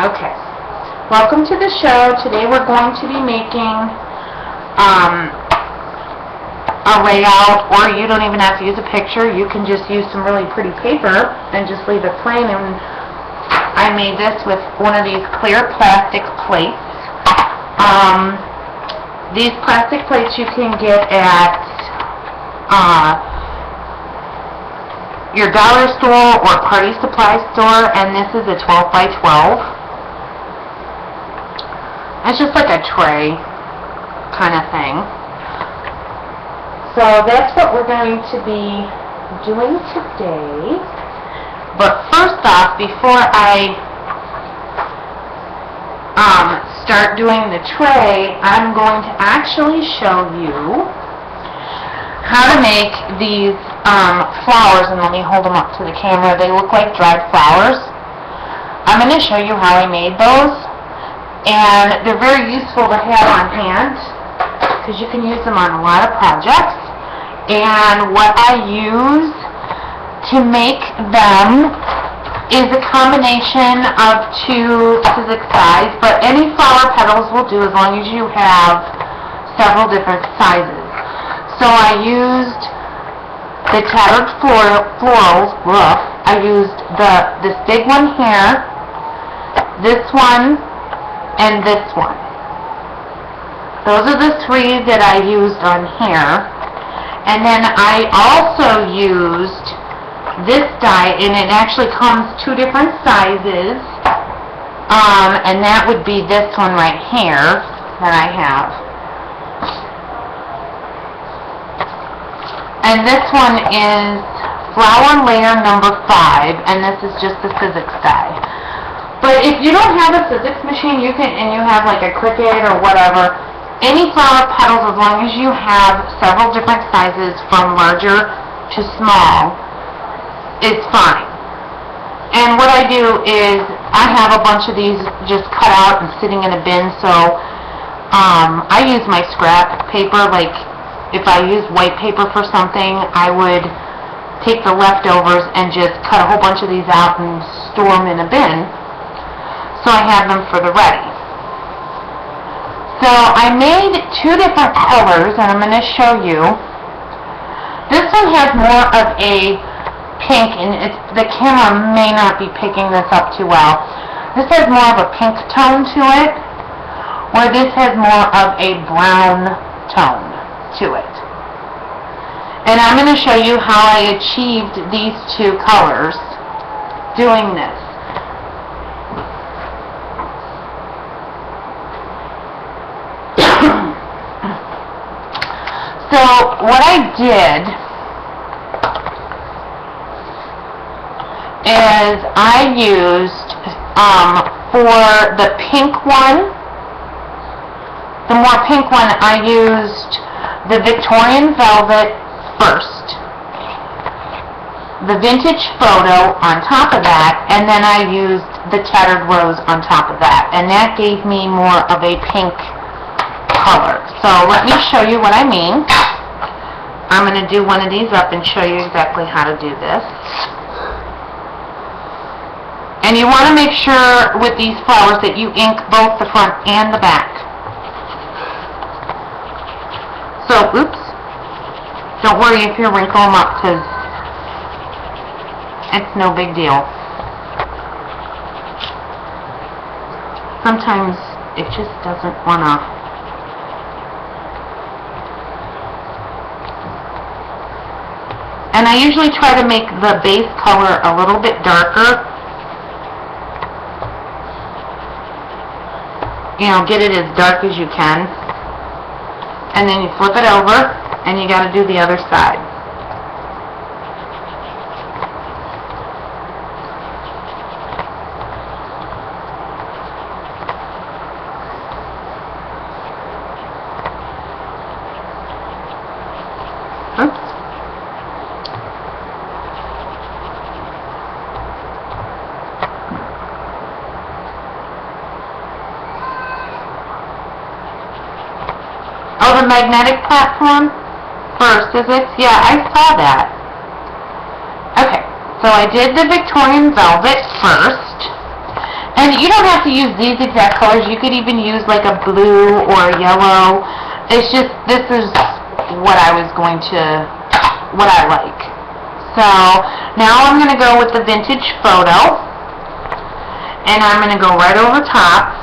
Okay, welcome to the show. Today we're going to be making a layout, or you don't even have to use a picture. You can just use some really pretty paper and just leave it plain. And I made this with one of these clear plastic plates. These plastic plates you can get at your dollar store or party supply store, and this is a 12 by 12. It's just like a tray kind of thing. So that's what we're going to be doing today. But first off, before I start doing the tray, I'm going to actually show you how to make these flowers, and let me hold them up to the camera. They look like dried flowers. I'm going to show you how I made those, and they're very useful to have on hand because you can use them on a lot of projects. And what I use to make them is a combination of two specific size, but any flower petals will do as long as you have several different sizes. So I used the tattered florals. I used this big one here, this one, and this one. Those are the three that I used on here. And then I also used this die, and it actually comes two different sizes. And that would be this one right here that I have. And this one is flower layer number 5, and this is just the physics die. But if you don't have a physics machine, you have like a Cricut or whatever, any flower petals, as long as you have several different sizes from larger to small, is fine. And what I do is I have a bunch of these just cut out and sitting in a bin, so I use my scrap paper. Like if I use white paper for something, I would take the leftovers and just cut a whole bunch of these out and store them in a bin, so I have them for the ready. So I made two different colors, and I'm going to show you. This one has more of a pink, and the camera may not be picking this up too well. This has more of a pink tone to it, where this has more of a brown tone to it. And I'm going to show you how I achieved these two colors doing this. So what I did is I used, for the pink one, the more pink one, I used the Victorian Velvet first, the Vintage Photo on top of that, and then I used the Tattered Rose on top of that, and that gave me more of a pink color. So let me show you what I mean. I'm going to do one of these up and show you exactly how to do this. And you want to make sure with these flowers that you ink both the front and the back. So, oops. Don't worry if you wrinkle them up, because it's no big deal. Sometimes it just doesn't want to. And I usually try to make the base color a little bit darker. You know, get it as dark as you can. And then you flip it over, and you got to do the other side. Oops. Oh, the magnetic platform for physics? Yeah, I saw that. Okay, so I did the Victorian Velvet first, And you don't have to use these exact colors. You could even use like a blue or a yellow. It's just, this is what I was going to, what I like. So, now I'm going to go with the Vintage Photo. And I'm going to go right over top.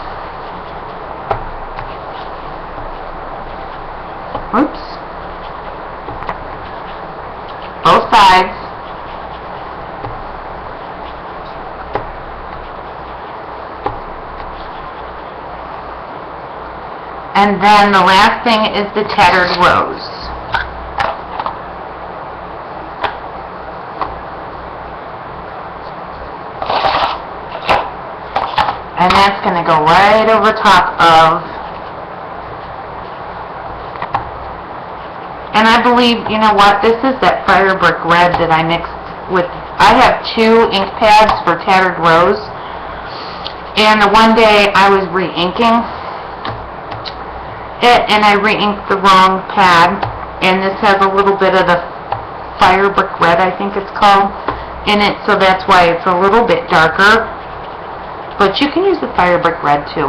Oops. Both sides. And then the last thing is the Tattered Rose. And that's going to go right over top of, and I believe, you know what, this is that Fire Brick Red that I mixed with, I have 2 ink pads for Tattered Rose, and the one day I was re-inking it, and I re-inked the wrong pad, and this has a little bit of the Fire Brick Red, I think it's called, in it, so that's why it's a little bit darker. But you can use the Fire Brick Red too.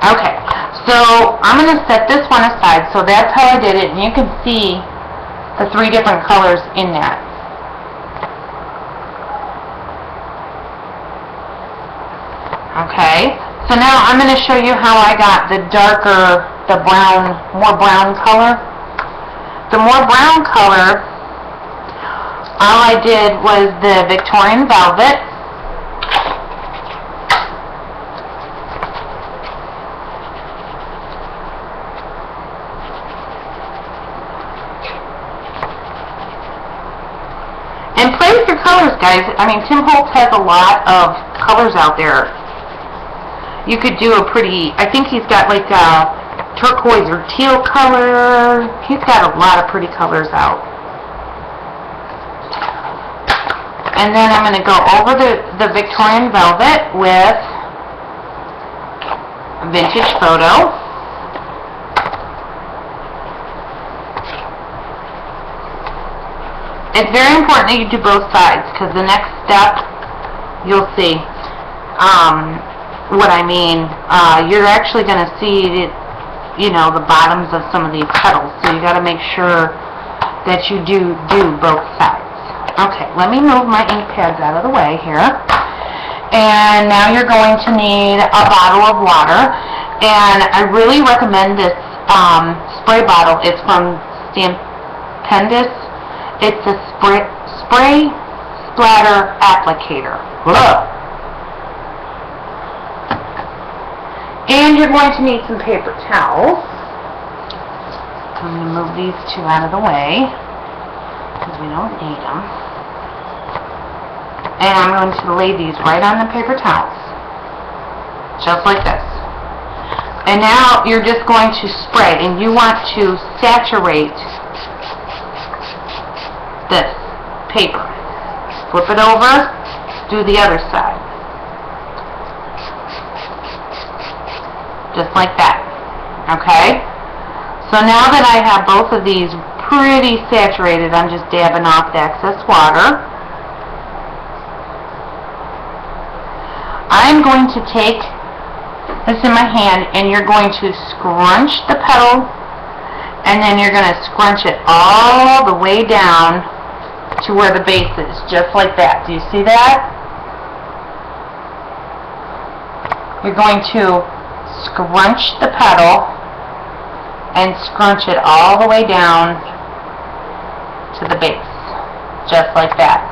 Okay, so I'm going to set this one aside. So that's how I did it, and you can see the 3 different colors in that. Okay, so now I'm going to show you how I got the darker, the brown, more brown color. The more brown color, all I did was the Victorian Velvet. And play with your colors, guys. I mean, Tim Holtz has a lot of colors out there. You could do a pretty, I think he's got like a turquoise or teal color. He's got a lot of pretty colors out. And then I'm going to go over the Victorian Velvet with Vintage Photo. It's very important that you do both sides, because the next step, you'll see what I mean. You're actually going to see, you know, the bottoms of some of these petals, so you got to make sure that you do both sides. Okay, let me move my ink pads out of the way here. And now you're going to need a bottle of water, and I really recommend this spray bottle. It's from Stampendous. It's a spray splatter applicator. Ugh. And you're going to need some paper towels. I'm going to move these 2 out of the way, because we don't need them. And I'm going to lay these right on the paper towels. Just like this. And now you're just going to spray, and you want to saturate this paper. Flip it over, do the other side. Just like that. Okay? So now that I have both of these pretty saturated, I'm just dabbing off the excess water. I'm going to take this in my hand, and you're going to scrunch the petal, and then you're going to scrunch it all the way down to where the base is, just like that. Do you see that? You're going to scrunch the petal and scrunch it all the way down to the base, just like that.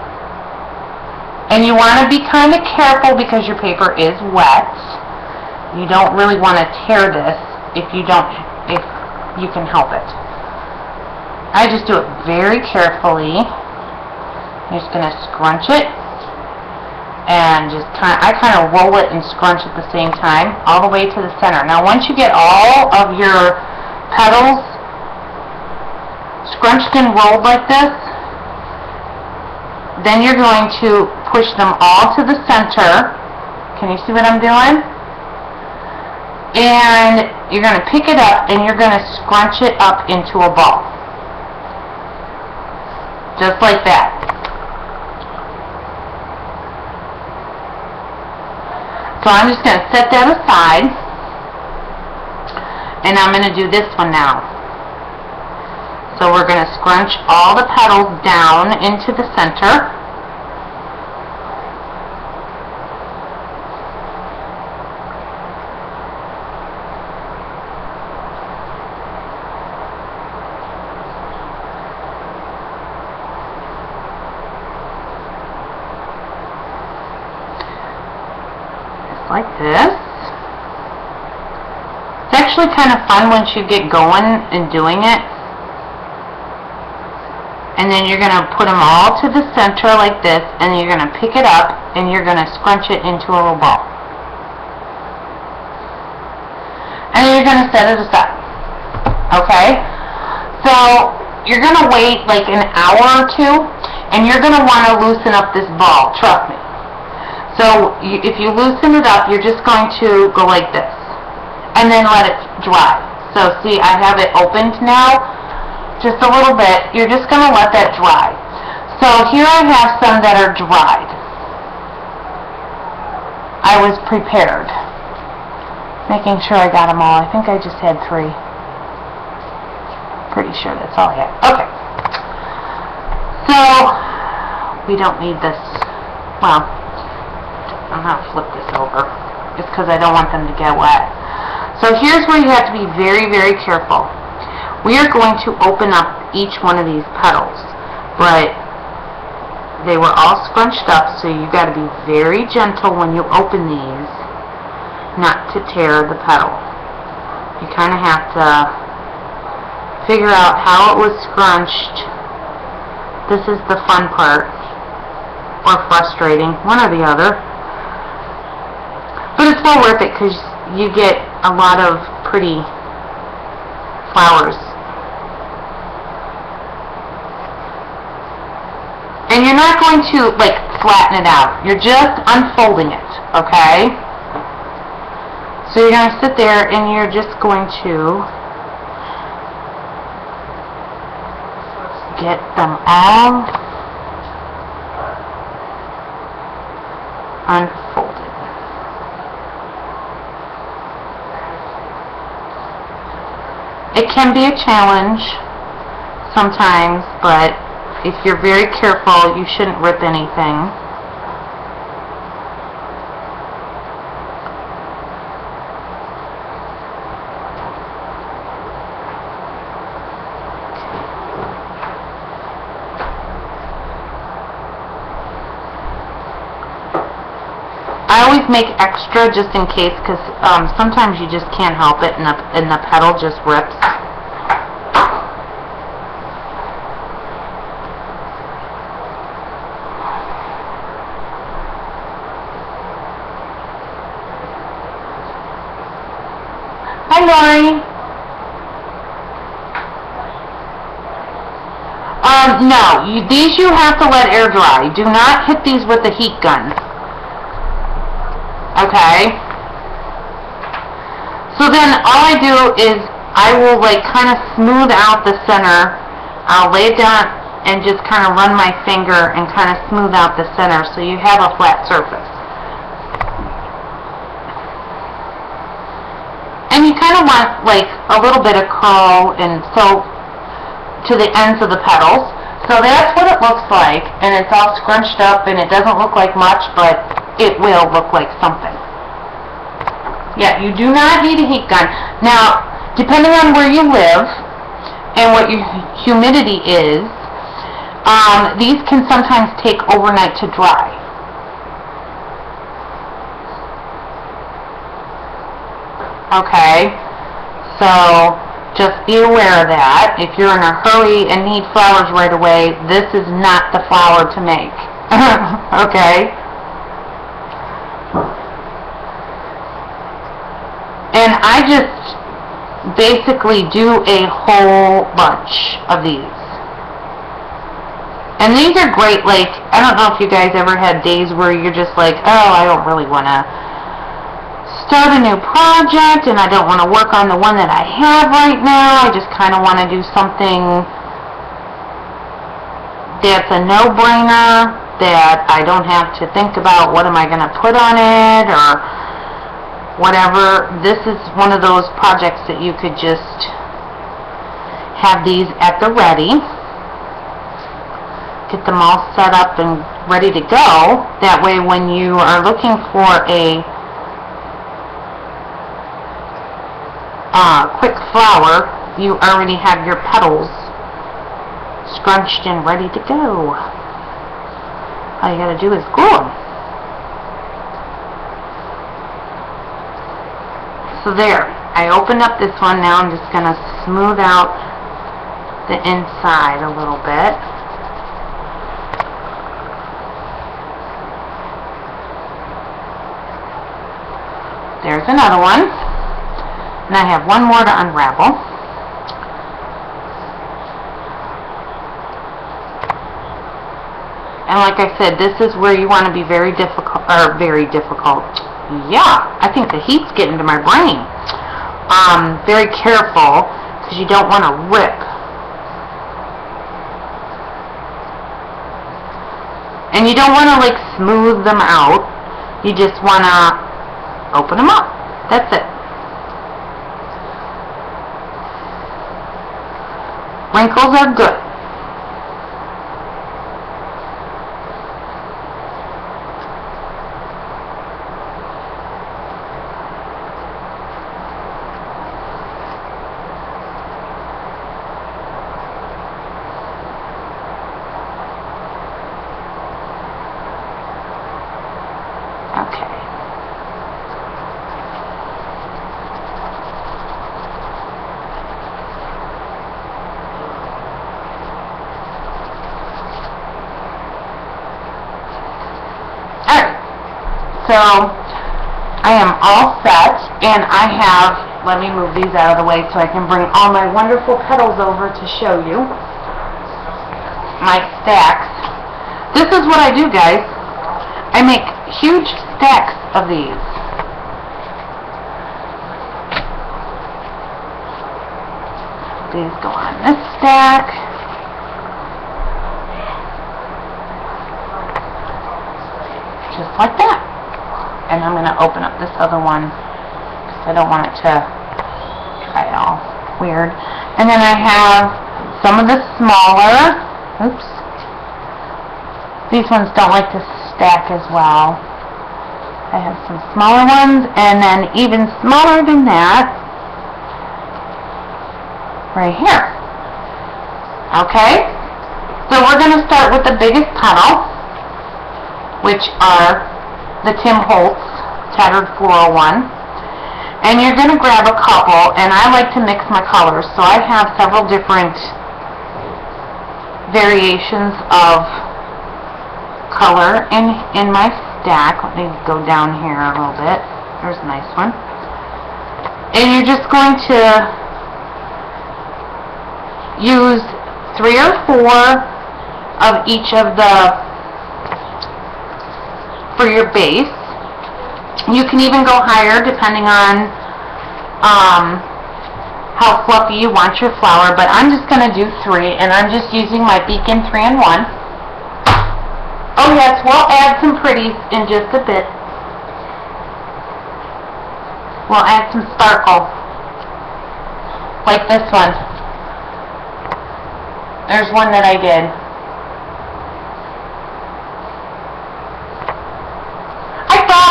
And you want to be kind of careful because your paper is wet. You don't really want to tear this if you can help it. I just do it very carefully. I'm just going to scrunch it, and I kind of roll it and scrunch at the same time, all the way to the center. Now once you get all of your petals scrunched and rolled like this, then you're going to push them all to the center. Can you see what I'm doing? And you're going to pick it up, and you're going to scrunch it up into a ball. Just like that. So I'm just going to set that aside, and I'm going to do this one now. So we're going to scrunch all the petals down into the center. Like this. It's actually kind of fun once you get going and doing it. And then you're going to put them all to the center like this, and then you're going to pick it up and you're going to scrunch it into a little ball. And then you're going to set it aside. Okay? So you're going to wait like an hour or two, and you're going to want to loosen up this ball, trust me. So if you loosen it up, you're just going to go like this, and then let it dry. So see, I have it opened now, just a little bit. You're just going to let that dry. So here I have some that are dried. I was prepared, making sure I got them all. I think I just had 3. Pretty sure that's all I had. Okay. So we don't need this. Well, I'm going to flip this over, just because I don't want them to get wet. So here's where you have to be very, very careful. We are going to open up each one of these petals, but they were all scrunched up, so you got to be very gentle when you open these, not to tear the petal. You kind of have to figure out how it was scrunched. This is the fun part, or frustrating, one or the other. But it's well worth it because you get a lot of pretty flowers. And you're not going to like flatten it out. You're just unfolding it, okay? So you're going to sit there and you're just going to get them all unfolded. It can be a challenge sometimes, but if you're very careful, you shouldn't rip anything. I always make extra just in case, because sometimes you just can't help it and the petal just rips. Hi, Lori. No, these you have to let air dry. Do not hit these with the heat gun. Okay? So then all I do is I will like kind of smooth out the center. I'll lay it down and just kind of run my finger and kind of smooth out the center so you have a flat surface. And you kind of want like a little bit of curl and so to the ends of the petals. So that's what it looks like, and it's all scrunched up and it doesn't look like much, but it will look like something. Yeah, you do not need a heat gun. Now, depending on where you live and what your humidity is, these can sometimes take overnight to dry. Okay, so just be aware of that. If you're in a hurry and need flowers right away, this is not the flower to make. Okay? And I just basically do a whole bunch of these. And these are great, like, I don't know if you guys ever had days where you're just like, oh, I don't really want to start a new project and I don't want to work on the one that I have right now. I just kind of want to do something that's a no-brainer, that I don't have to think about what am I going to put on it, or whatever. This is one of those projects that you could just have these at the ready. Get them all set up and ready to go. That way when you are looking for a quick flower, you already have your petals scrunched and ready to go. All you gotta do is glue them. So there, I opened up this one. Now I'm just gonna smooth out the inside a little bit. There's another one. And I have one more to unravel. And like I said, this is where you want to be very difficult. Yeah, I think the heat's getting to my brain. Very careful, because you don't want to rip. And you don't want to like smooth them out. You just want to open them up. That's it. Wrinkles are good. Okay. So I am all set, and I have, let me move these out of the way so I can bring all my wonderful petals over to show you my stacks. This is what I do, guys. I make huge stacks of these. These go on this stack. Just like that. And I'm going to open up this other one because I don't want it to dry all weird. And then I have some of the smaller, oops, these ones don't like to stack as well. I have some smaller ones, and then even smaller than that, right here. Okay? So we're going to start with the biggest petal, which are the Tim Holtz Tattered 401, and you're going to grab a couple, and I like to mix my colors, so I have several different variations of color in my stack. Let me go down here a little bit. There's a nice one. And you're just going to use 3 or 4 of each of the for your base. You can even go higher depending on how fluffy you want your flower, but I'm just going to do 3, and I'm just using my Beacon 3-in-1. Oh yes, we'll add some pretties in just a bit. We'll add some sparkle, like this one. There's one that I did.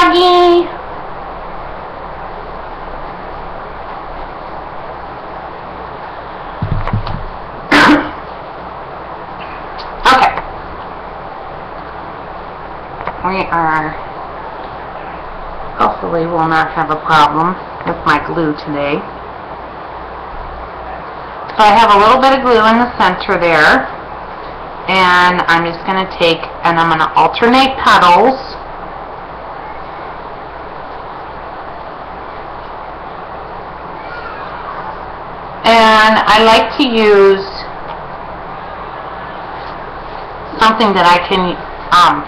Froggy! Okay. We are, hopefully will not have a problem with my glue today. So I have a little bit of glue in the center there, and I'm just going to take, and I'm going to alternate petals. And I like to use something that I can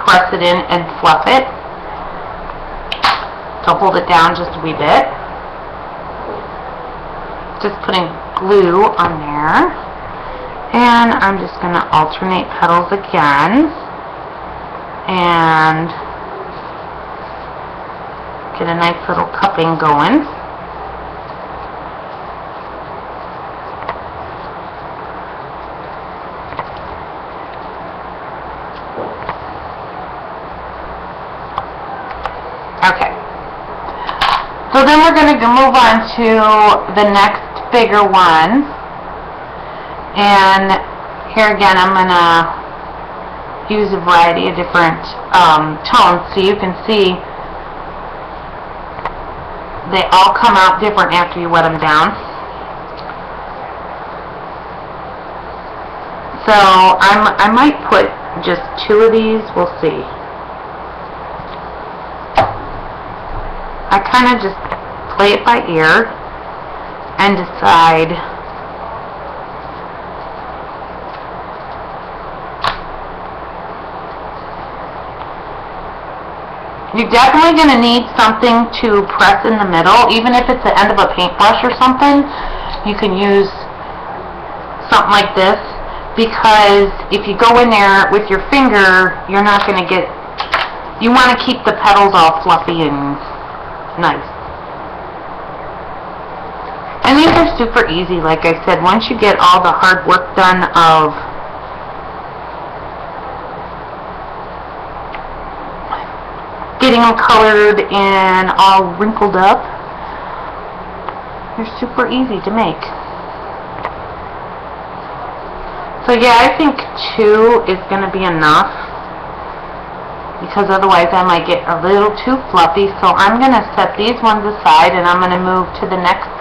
press it in and fluff it to hold it down just a wee bit. Just putting glue on there. And I'm just going to alternate petals again. And get a nice little cupping going. Okay. So then we're going to move on to the next bigger one. And here again, I'm going to use a variety of different tones so you can see they all come out different after you wet them down. So I might put just 2 of these, we'll see. I kind of just play it by ear and decide you're definitely going to need something to press in the middle. Even if it's the end of a paintbrush or something, you can use something like this, because if you go in there with your finger, you're not going to get, you want to keep the petals all fluffy and nice. And these are super easy, like I said. Once you get all the hard work done of getting them colored and all wrinkled up, they're super easy to make. So yeah, I think 2 is going to be enough, because otherwise I might get a little too fluffy. So I'm going to set these ones aside, and I'm going to move to the next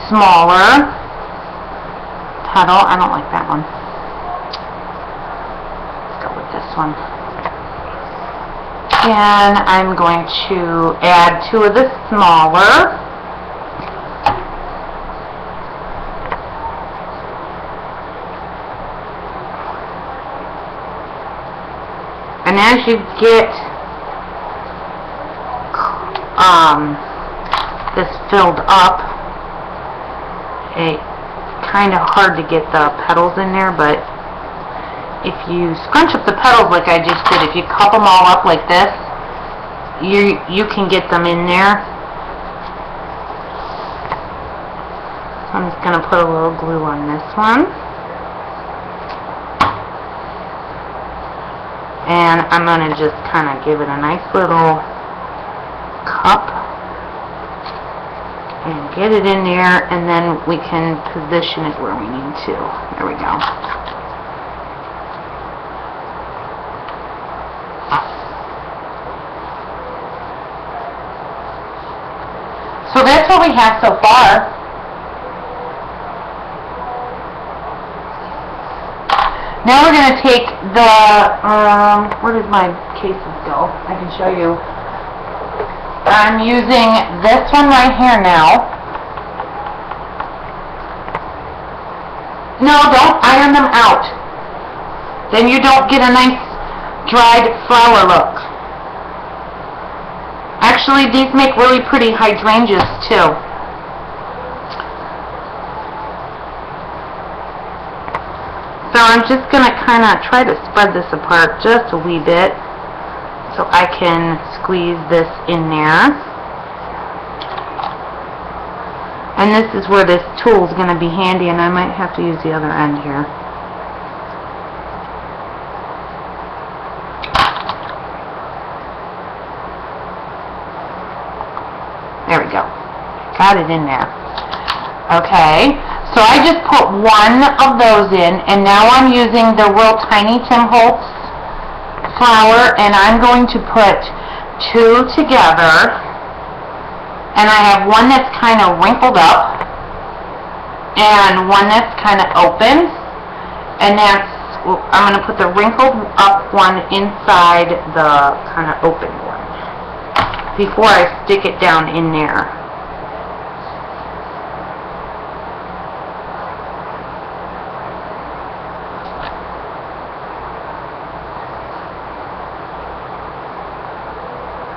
smaller petal. I don't like that one. Let's go with this one. And I'm going to add 2 of the smaller. And as you get this filled up, it's kind of hard to get the petals in there, but if you scrunch up the petals like I just did, if you cup them all up like this, you can get them in there. So I'm just going to put a little glue on this one. And I'm going to just kind of give it a nice little cup and get it in there, and then we can position it where we need to. There we go. So that's what we have so far. Now we're going to take the, where did my cases go? I can show you. I'm using this one right here now. No, don't iron them out. Then you don't get a nice dried flower look. Actually, these make really pretty hydrangeas too. So I'm just going to kind of try to spread this apart just a wee bit so I can squeeze this in there. And this is where this tool is going to be handy, and I might have to use the other end here. There we go. Got it in there. Okay. So I just put 1 of those in, and now I'm using the real tiny Tim Holtz flower, and I'm going to put 2 together, and I have one that's kind of wrinkled up and one that's kind of open, and that's, I'm going to put the wrinkled up one inside the kind of open one before I stick it down in there.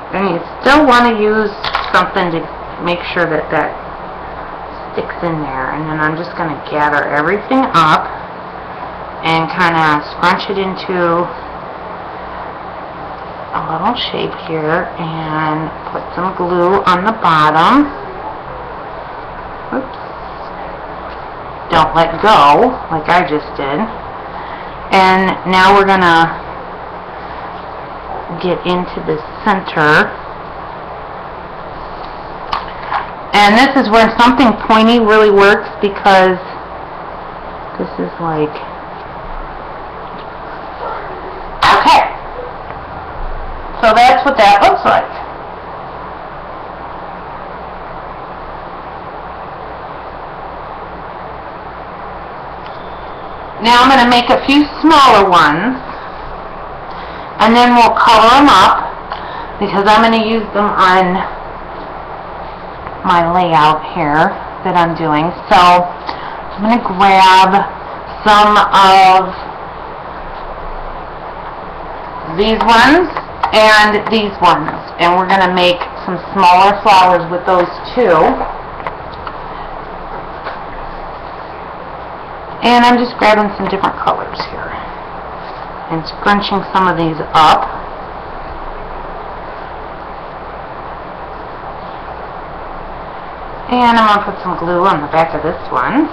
And you still want to use something to make sure that that sticks in there. And then I'm just going to gather everything up and kind of scrunch it into a little little shape here and put some glue on the bottom. Oops. Don't let go, like I just did. And now we're gonna get into the center. And this is where something pointy really works, because this is like, okay. So that's what that looks like. Now I'm going to make a few smaller ones, and then we'll color them up, because I'm going to use them on my layout here that I'm doing. So I'm going to grab some of these ones and these ones, and we're going to make some smaller flowers with those two. And I'm just grabbing some different colors here and scrunching some of these up. And I'm going to put some glue on the back of this one.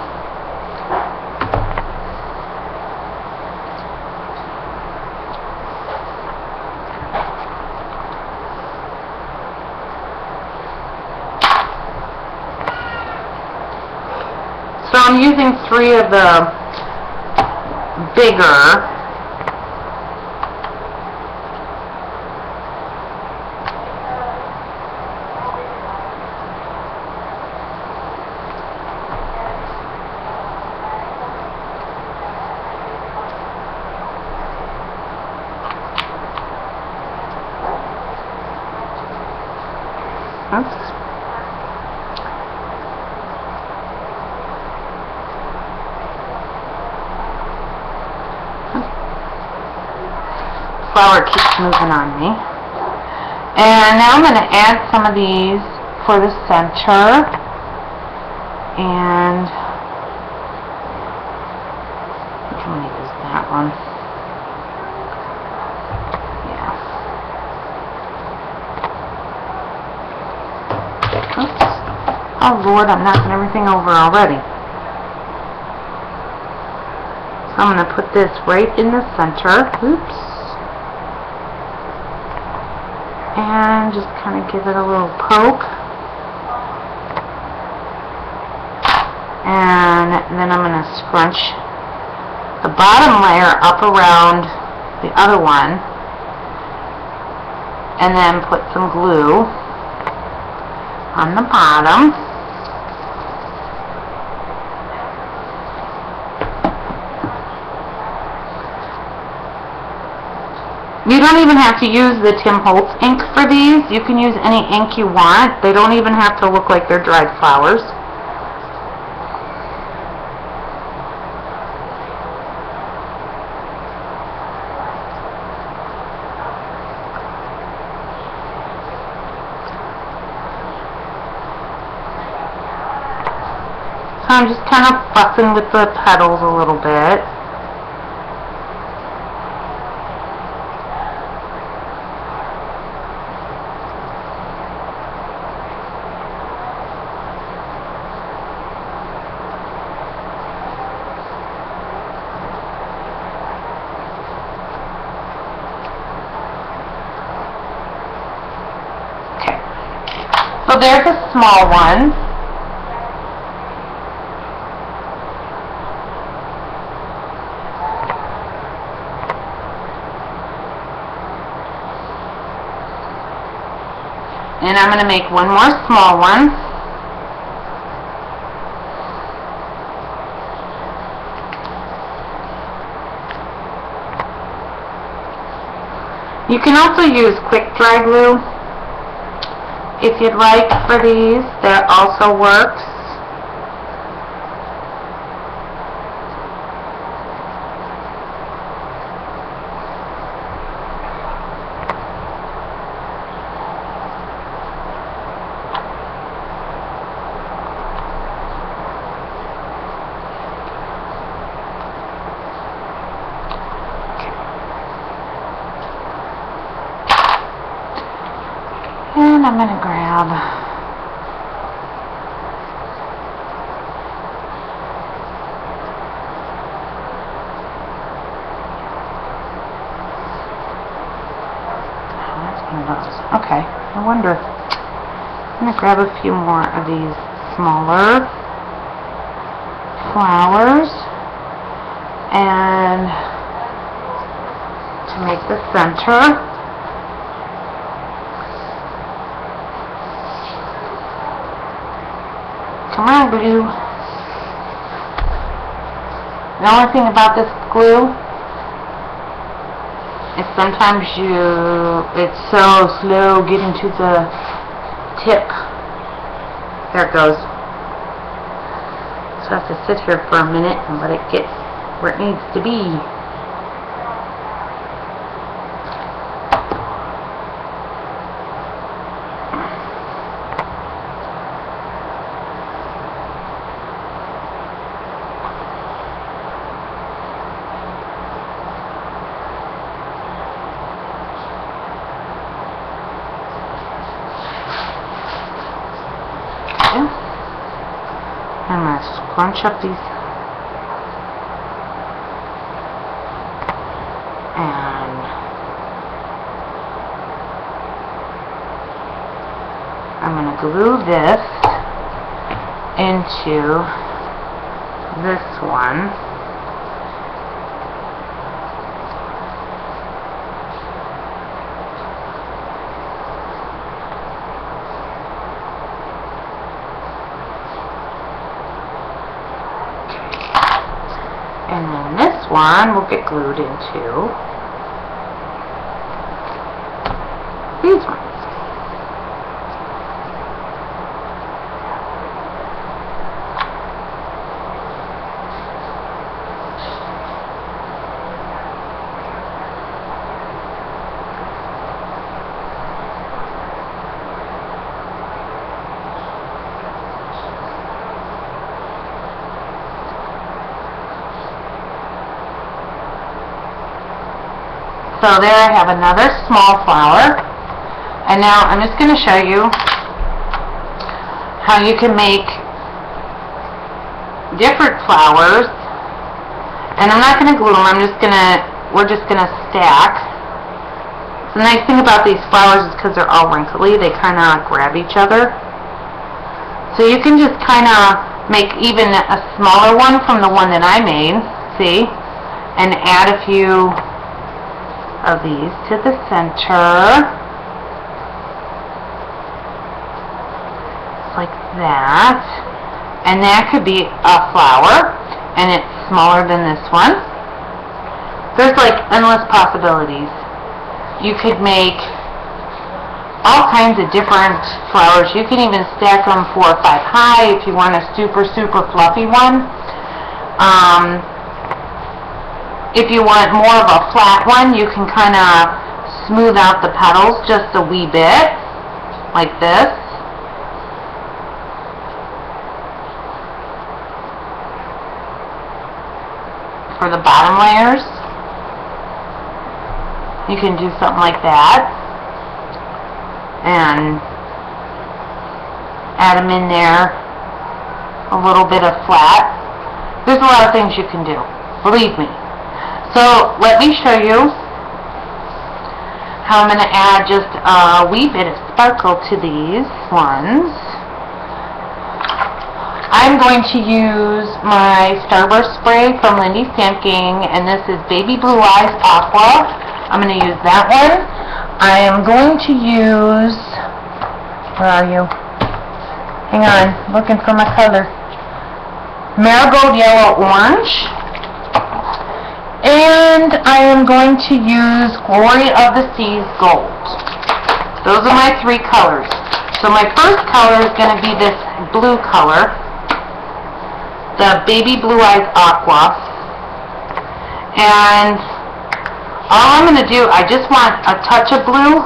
So I'm using 3 of the bigger . Oops. Flower keeps moving on me. And now I'm going to add some of these for the center. And which one is that one? Yeah. Oops. Oh Lord, I'm knocking everything over already. So I'm going to put this right in the center. Oops. And just kind of give it a little poke. And then I'm going to scrunch the bottom layer up around the other one. And then put some glue on the bottom. You don't even have to use the Tim Holtz ink for these. You can use any ink you want. They don't even have to look like they're dried flowers. So I'm just kind of fussing with the petals a little bit. So there's a small one. And I'm going to make one more small one. You can also use quick dry glue if you'd like for these. That also works. And I'm going to grab okay, I wonder. I'm going to grab a few more of these smaller flowers and to make the center. Come on, glue. The only thing about this glue is sometimes it's so slow getting to the tip. There it goes. So I have to sit here for a minute and let it get where it needs to be. I'm going to scrunch up these and I'm going to glue this into this one. And then this one will get glued into these ones. So there I have another small flower, and now I'm just going to show you how you can make different flowers, and I'm not going to glue them, we're just going to stack. The nice thing about these flowers is because they're all wrinkly, they kind of grab each other. So you can just kind of make even a smaller one from the one that I made, see, and add a few of these to the center, like that, and that could be a flower, and it's smaller than this one. There's like endless possibilities. You could make all kinds of different flowers. You can even stack them 4 or 5 high if you want a super fluffy one. If you want more of a flat one, you can kind of smooth out the petals just a wee bit, like this. For the bottom layers, you can do something like that. And add them in there, a little bit of flat. There's a lot of things you can do, believe me. So let me show you how I'm going to add just a wee bit of sparkle to these ones. I'm going to use my Starburst spray from Lindy Stamp Gang, and this is Baby Blue Eyes Aqua. I'm going to use that one. I am going to use, where are you? Hang on, looking for my color. Marigold Yellow Orange. And I am going to use Glory of the Seas Gold. Those are my 3 colors. So my first color is going to be this blue color, the Baby Blue Eyes Aqua. And all I'm going to do, I just want a touch of blue.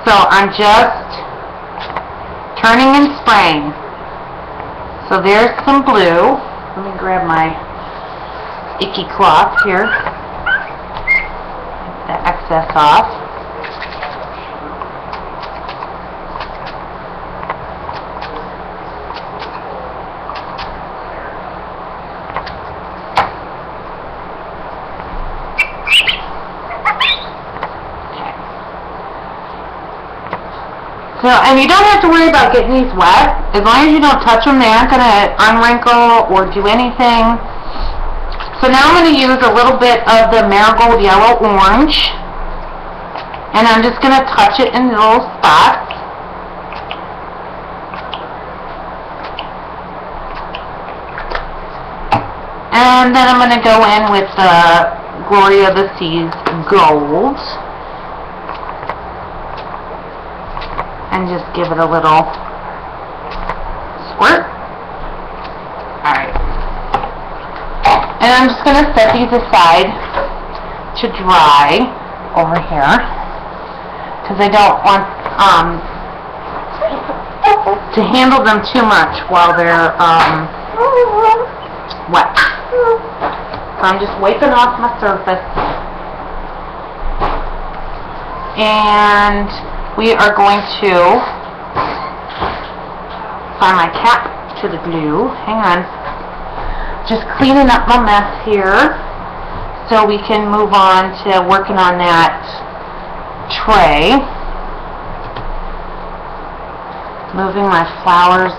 So I'm just turning and spraying. So there's some blue. Let me grab my icky cloth here. Get the excess off. So, and you don't have to worry about getting these wet. As long as you don't touch them, they aren't going to unwrinkle or do anything. So now I'm going to use a little bit of the Marigold Yellow Orange. And I'm just going to touch it in little spots. And then I'm going to go in with the Gloria of the Seas Gold. And just give it a little squirt. Alright. And I'm just going to set these aside to dry over here. Because I don't want to handle them too much while they're wet. So I'm just wiping off my surface. And we are going to find my cap to the glue. Hang on. Just cleaning up my mess here so we can move on to working on that tray. Moving my flowers.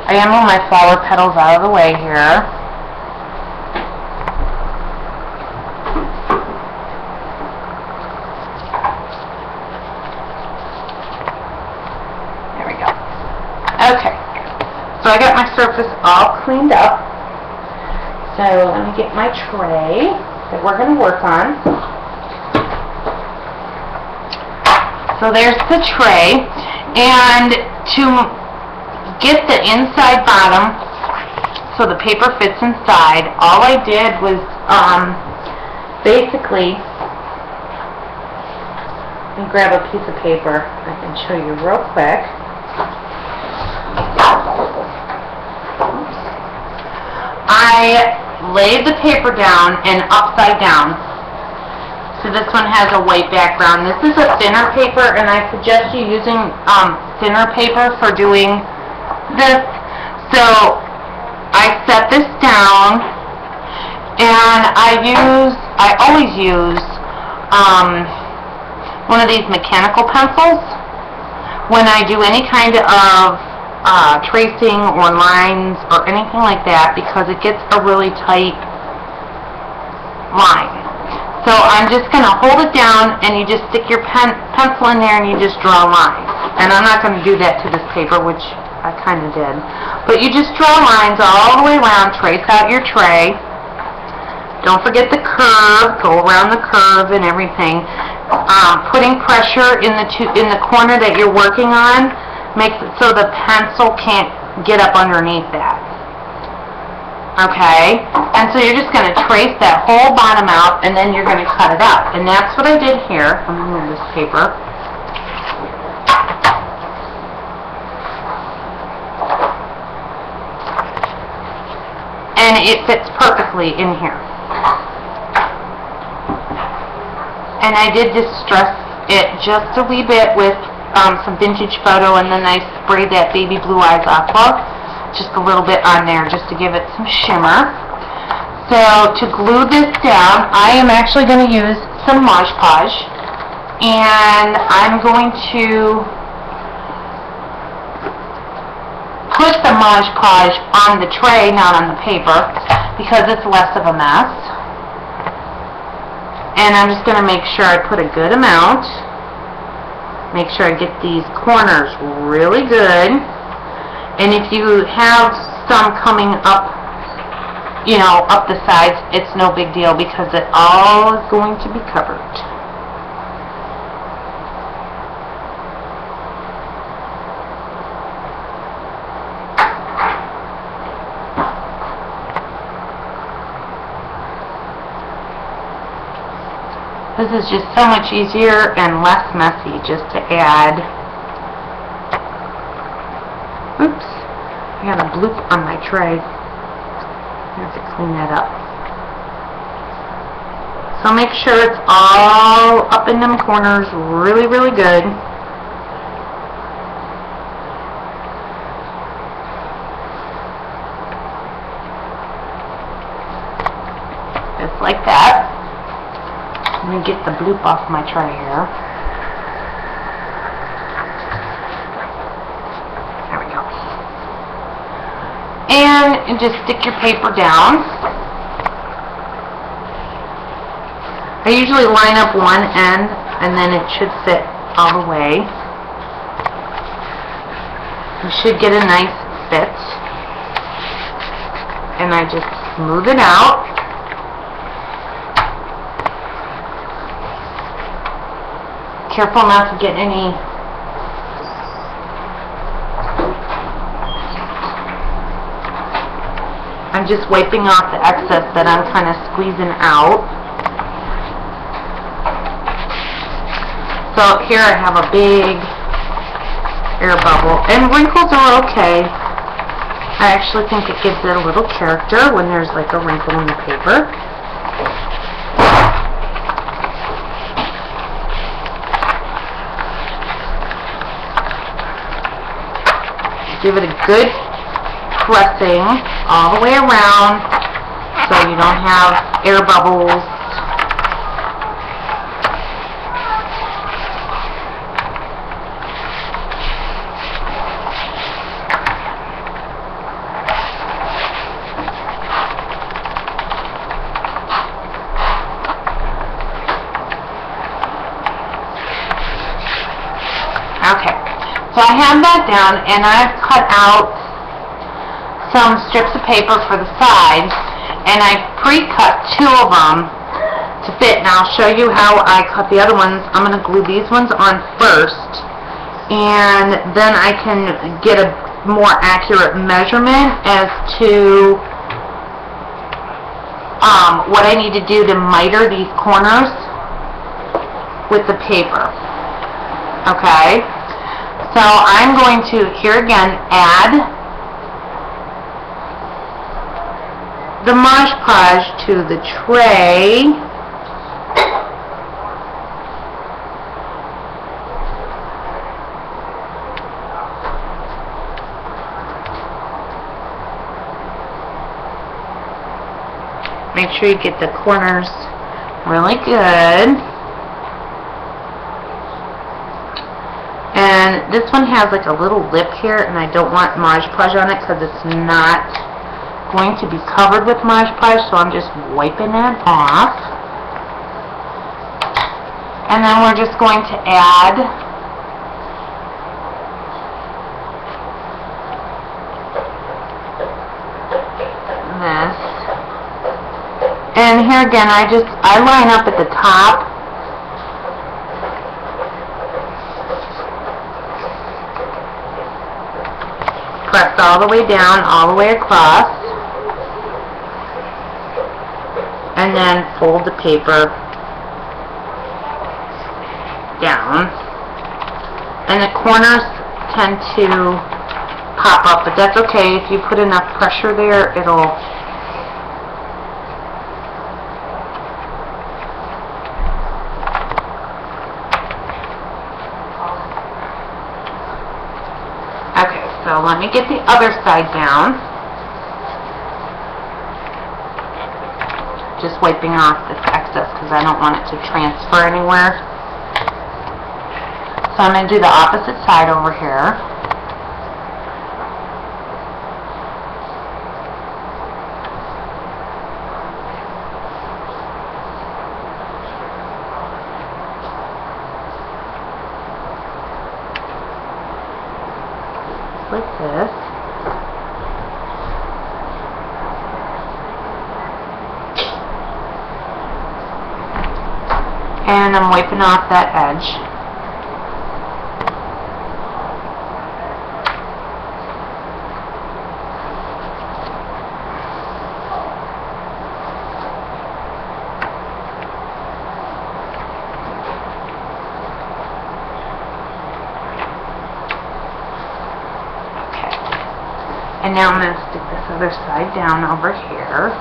I am moving my flower petals out of the way here. Okay, so I got my surface all cleaned up. So let me get my tray that we're going to work on. So there's the tray, and to get the inside bottom so the paper fits inside, all I did was basically, let me grab a piece of paper I can show you real quick. I laid the paper down and upside down. So this one has a white background. This is a thinner paper, and I suggest you using thinner paper for doing this. So I set this down, and I always use one of these mechanical pencils when I do any kind of tracing or lines or anything like that, because it gets a really tight line. So I'm just going to hold it down, and you just stick your pencil in there and you just draw lines. And I'm not going to do that to this paper, which I kind of did. But you just draw lines all the way around, trace out your tray. Don't forget the curve, go around the curve and everything. Putting pressure in the corner that you're working on makes it so the pencil can't get up underneath that. Okay? And so you're just going to trace that whole bottom out, and then you're going to cut it out. And that's what I did here. I'm going to move this paper. And it fits perfectly in here. And I did distress it just a wee bit with some Vintage Photo, and then I sprayed that Baby Blue Eyes Aqua just a little bit on there just to give it some shimmer. So to glue this down, I am actually going to use some Mod Podge, and I'm going to put the Mod Podge on the tray, not on the paper, because it's less of a mess. And I'm just going to make sure I put a good amount. Make sure I get these corners really good. And if you have some coming up, you know, up the sides, it's no big deal, because it all is going to be covered. This is just so much easier and less messy just to add. Oops, I got a bloop on my tray. I have to clean that up. So make sure it's all up in them corners really, really good. Just like that. Let me get the bloop off my tray here. And just stick your paper down. I usually line up one end and then it should fit all the way. You should get a nice fit. And I just smooth it out. Careful not to get any I'm just wiping off the excess that I'm kind of squeezing out. So here I have a big air bubble. And wrinkles are okay. I actually think it gives it a little character when there's like a wrinkle in the paper. Give it a good pressing all the way around so you don't have air bubbles. Okay, so I have that down and I've cut out some strips of paper for the sides, and I pre-cut 2 of them to fit. Now I'll show you how I cut the other ones. I'm going to glue these ones on first, and then I can get a more accurate measurement as to what I need to do to miter these corners with the paper. Okay, so I'm going to, here again, add the Mod Podge to the tray. Make sure you get the corners really good. And this one has like a little lip here, and I don't want Mod Podge on it because it's not going to be covered with Mod Podge, so I'm just wiping that off. And then we're just going to add this. And here again, I line up at the top. Press all the way down, all the way across. And then fold the paper down. And the corners tend to pop up, but that's okay. If you put enough pressure there, it'll okay, so let me get the other side down. Just wiping off this excess because I don't want it to transfer anywhere. So I'm going to do the opposite side over here. Like this. And I'm wiping off that edge. And now I'm going to stick this other side down over here.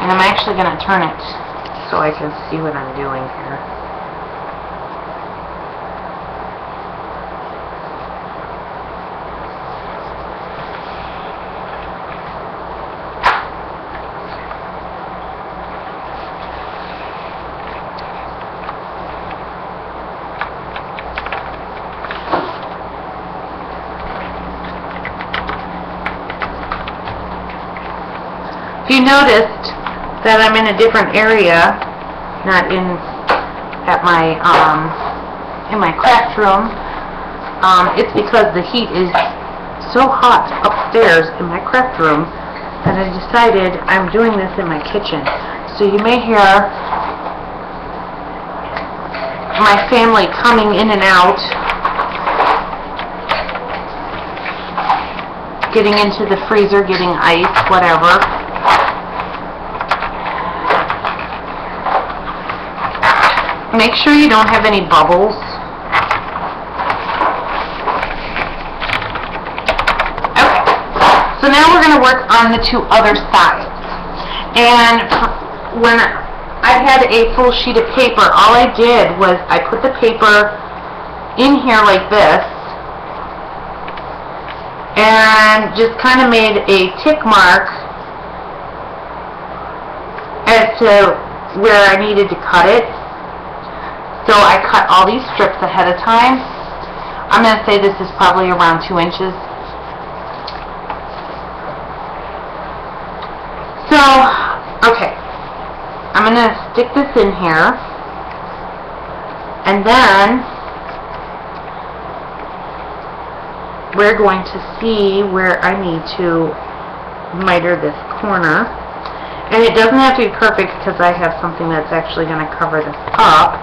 And I'm actually going to turn it so I can see what I'm doing here. If you noticed that I'm in a different area, not at my in my craft room, it's because the heat is so hot upstairs in my craft room that I decided I'm doing this in my kitchen. So you may hear my family coming in and out, getting into the freezer, getting ice, whatever. Make sure you don't have any bubbles. Okay, so now we're going to work on the two other sides. And when I had a full sheet of paper, all I did was I put the paper in here like this and just kind of made a tick mark as to where I needed to cut it. So I cut all these strips ahead of time. I'm going to say this is probably around 2 inches. So, okay. I'm going to stick this in here. And then we're going to see where I need to miter this corner. And it doesn't have to be perfect because I have something that's actually going to cover this up.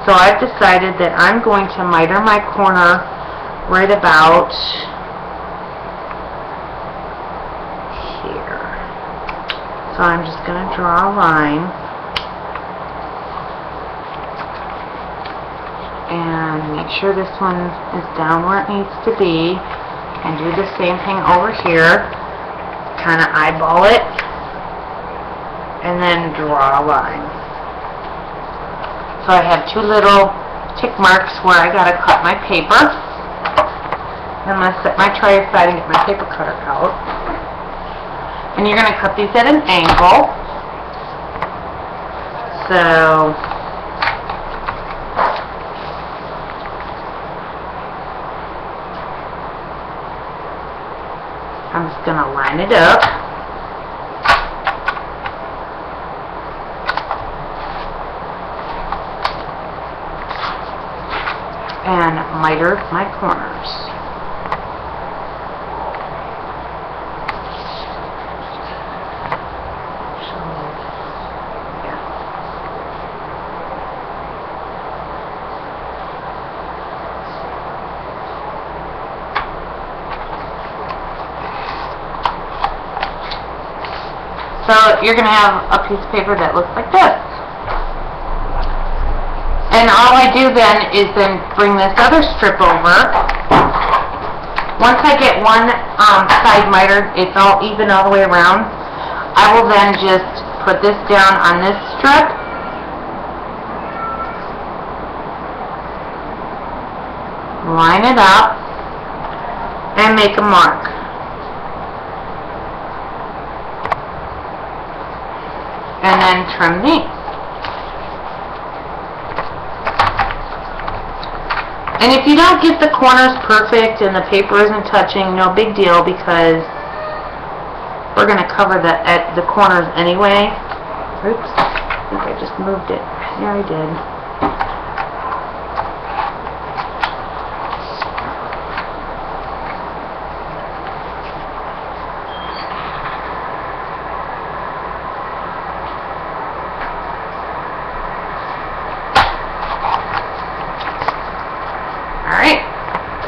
So I've decided that I'm going to miter my corner right about here. So I'm just going to draw a line and make sure this one is down where it needs to be, and do the same thing over here. Kind of eyeball it and then draw a line. So I have 2 little tick marks where I gotta cut my paper. I'm gonna set my tray aside and get my paper cutter out. And you're gonna cut these at an angle. So I'm just gonna line it up. And miter my corners. So, yeah. So you're going to have a piece of paper that looks like this. And all I do then is then bring this other strip over. Once I get one side mitered, it's all even all the way around, I will then just put this down on this strip. Line it up and make a mark. And then trim these. And if you don't get the corners perfect and the paper isn't touching, no big deal, because we're going to cover the corners anyway. Oops, I think I just moved it. Yeah, I did.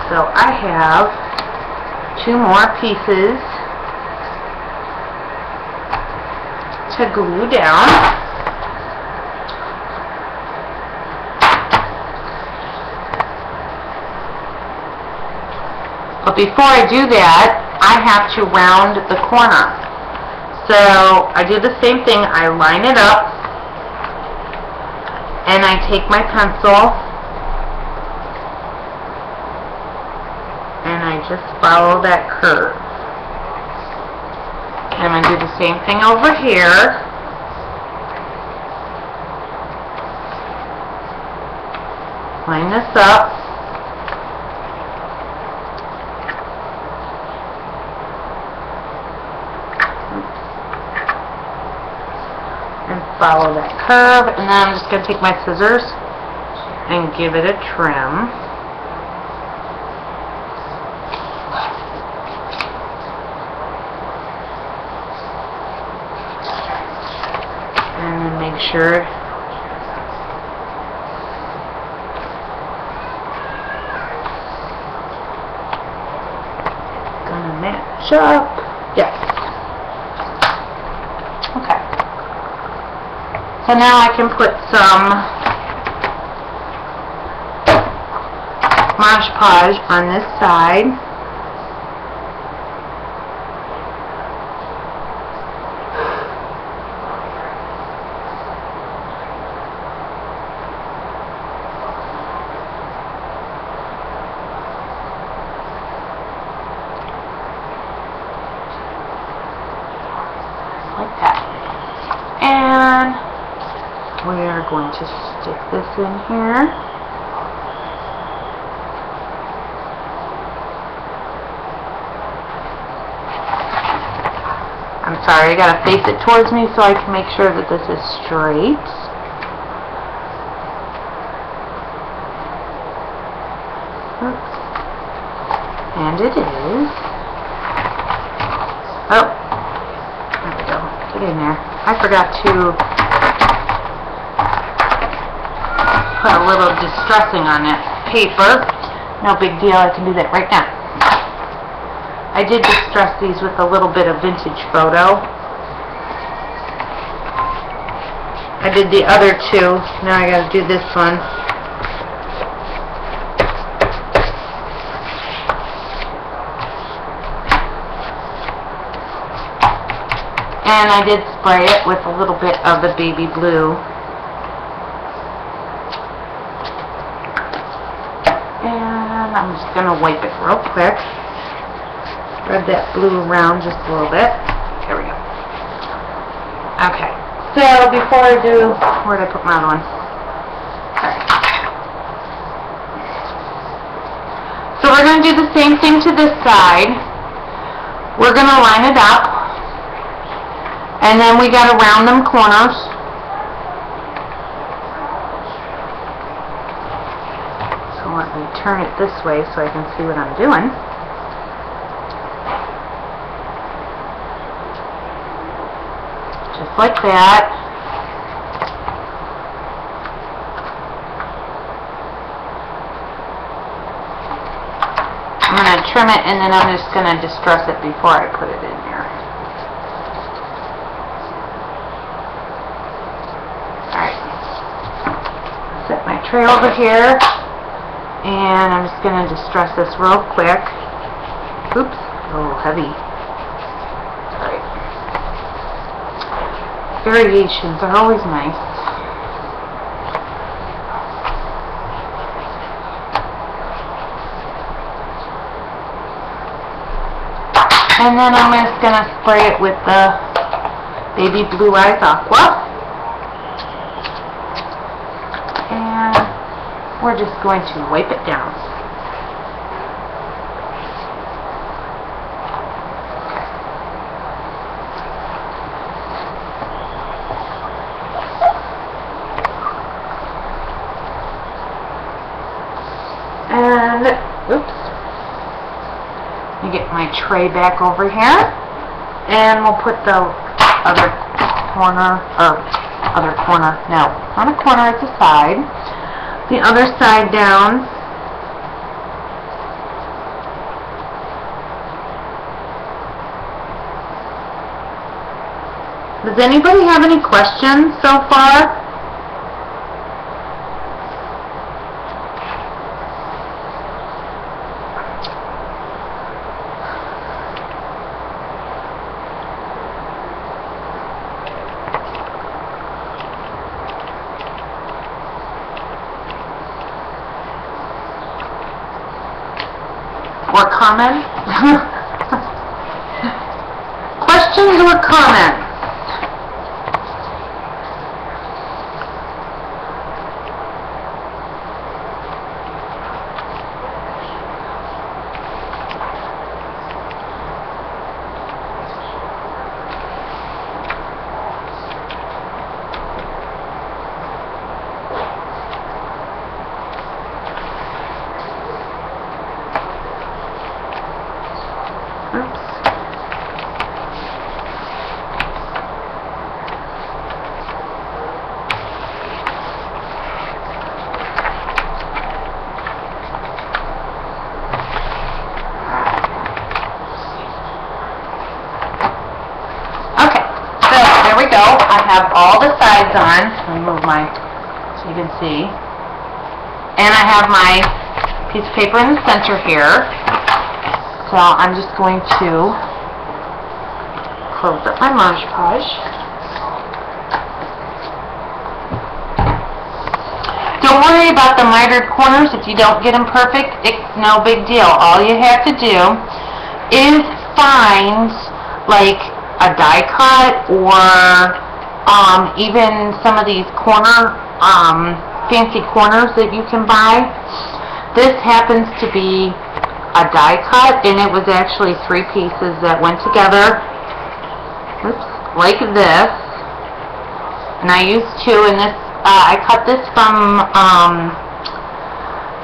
So I have 2 more pieces to glue down. But before I do that, I have to round the corner. So I do the same thing. I line it up and I take my pencil and I just follow that curve. I'm going to do the same thing over here. Line this up. follow that curve, and then I'm just going to take my scissors and give it a trim. And then make sure it's going to match up. Yes. Okay. So now I can put some Mod Podge on this side. Like that. And we are going to stick this in here. I'm sorry, I gotta face it towards me so I can make sure that this is straight. Oops. And it is. Oh. There we go. Get in there. I forgot to put a little distressing on that paper. No big deal, I can do that right now. I did distress these with a little bit of Vintage Photo. I did the other two, now I gotta do this one. And I did spray it with a little bit of the baby blue. And I'm just going to wipe it real quick. Spread that blue around just a little bit. There we go. Okay. So before I do, where did I put my other one? Alright. So we're going to do the same thing to this side. We're going to line it up. And then we got to round them corners. So let me turn it this way so I can see what I'm doing. Just like that. I'm going to trim it and then I'm just going to distress it before I put it in there. Set my tray over here, and I'm just going to distress this real quick. Oops, a little heavy. Alright. Variations are always nice. And then I'm just going to spray it with the Baby Blue Eyes Aqua. We're just going to wipe it down. And, oops. Let me get my tray back over here. And we'll put the other corner, no, not a corner, it's a side. The other side down. Does anybody have any questions so far? Or comments? Questions or comments? have all the sides on. Let me move my, so you can see. And I have my piece of paper in the center here. So I'm just going to close up my Mod Podge. Don't worry about the mitered corners. If you don't get them perfect, it's no big deal. All you have to do is find like a die cut or even some of these corner fancy corners that you can buy. This happens to be a die cut, and it was actually 3 pieces that went together, oops, like this, and I used 2, and this I cut this from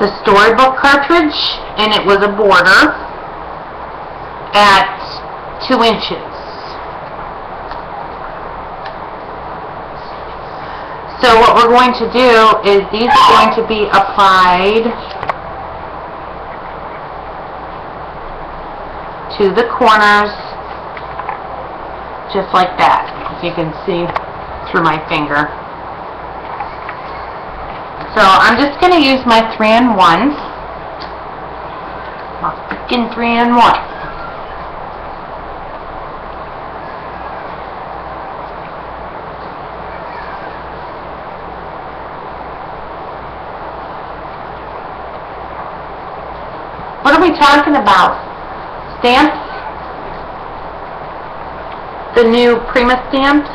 the Storybook cartridge, and it was a border at 2 inches. So what we're going to do is these are going to be applied to the corners just like that, if you can see through my finger. So I'm just going to use my 3-in-1. My freaking 3-in-1. What are we talking about? Stamps? The new Prima stamps?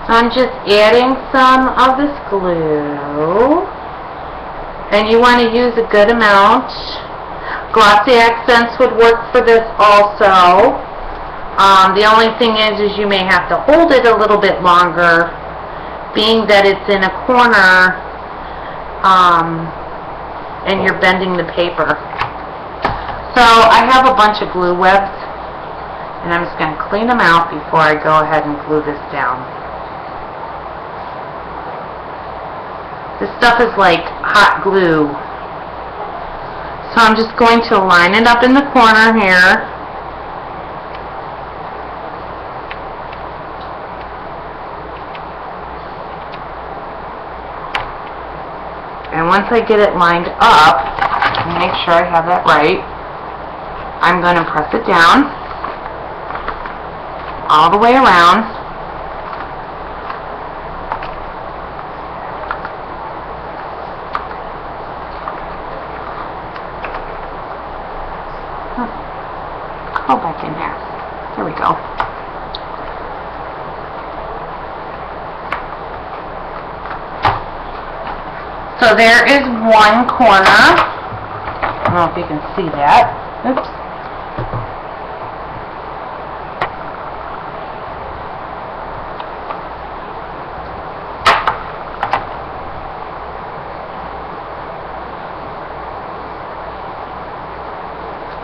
So I'm just adding some of this glue. And you want to use a good amount. Glossy accents would work for this also. The only thing is you may have to hold it a little bit longer, being that it's in a corner and you're bending the paper. So I have a bunch of glue webs, and I'm just going to clean them out before I go ahead and glue this down. This stuff is like hot glue. So I'm just going to line it up in the corner here. And once I get it lined up, and make sure I have that right, I'm going to press it down all the way around. Go back in there. There we go. So there is one corner. I don't know if you can see that. Oops.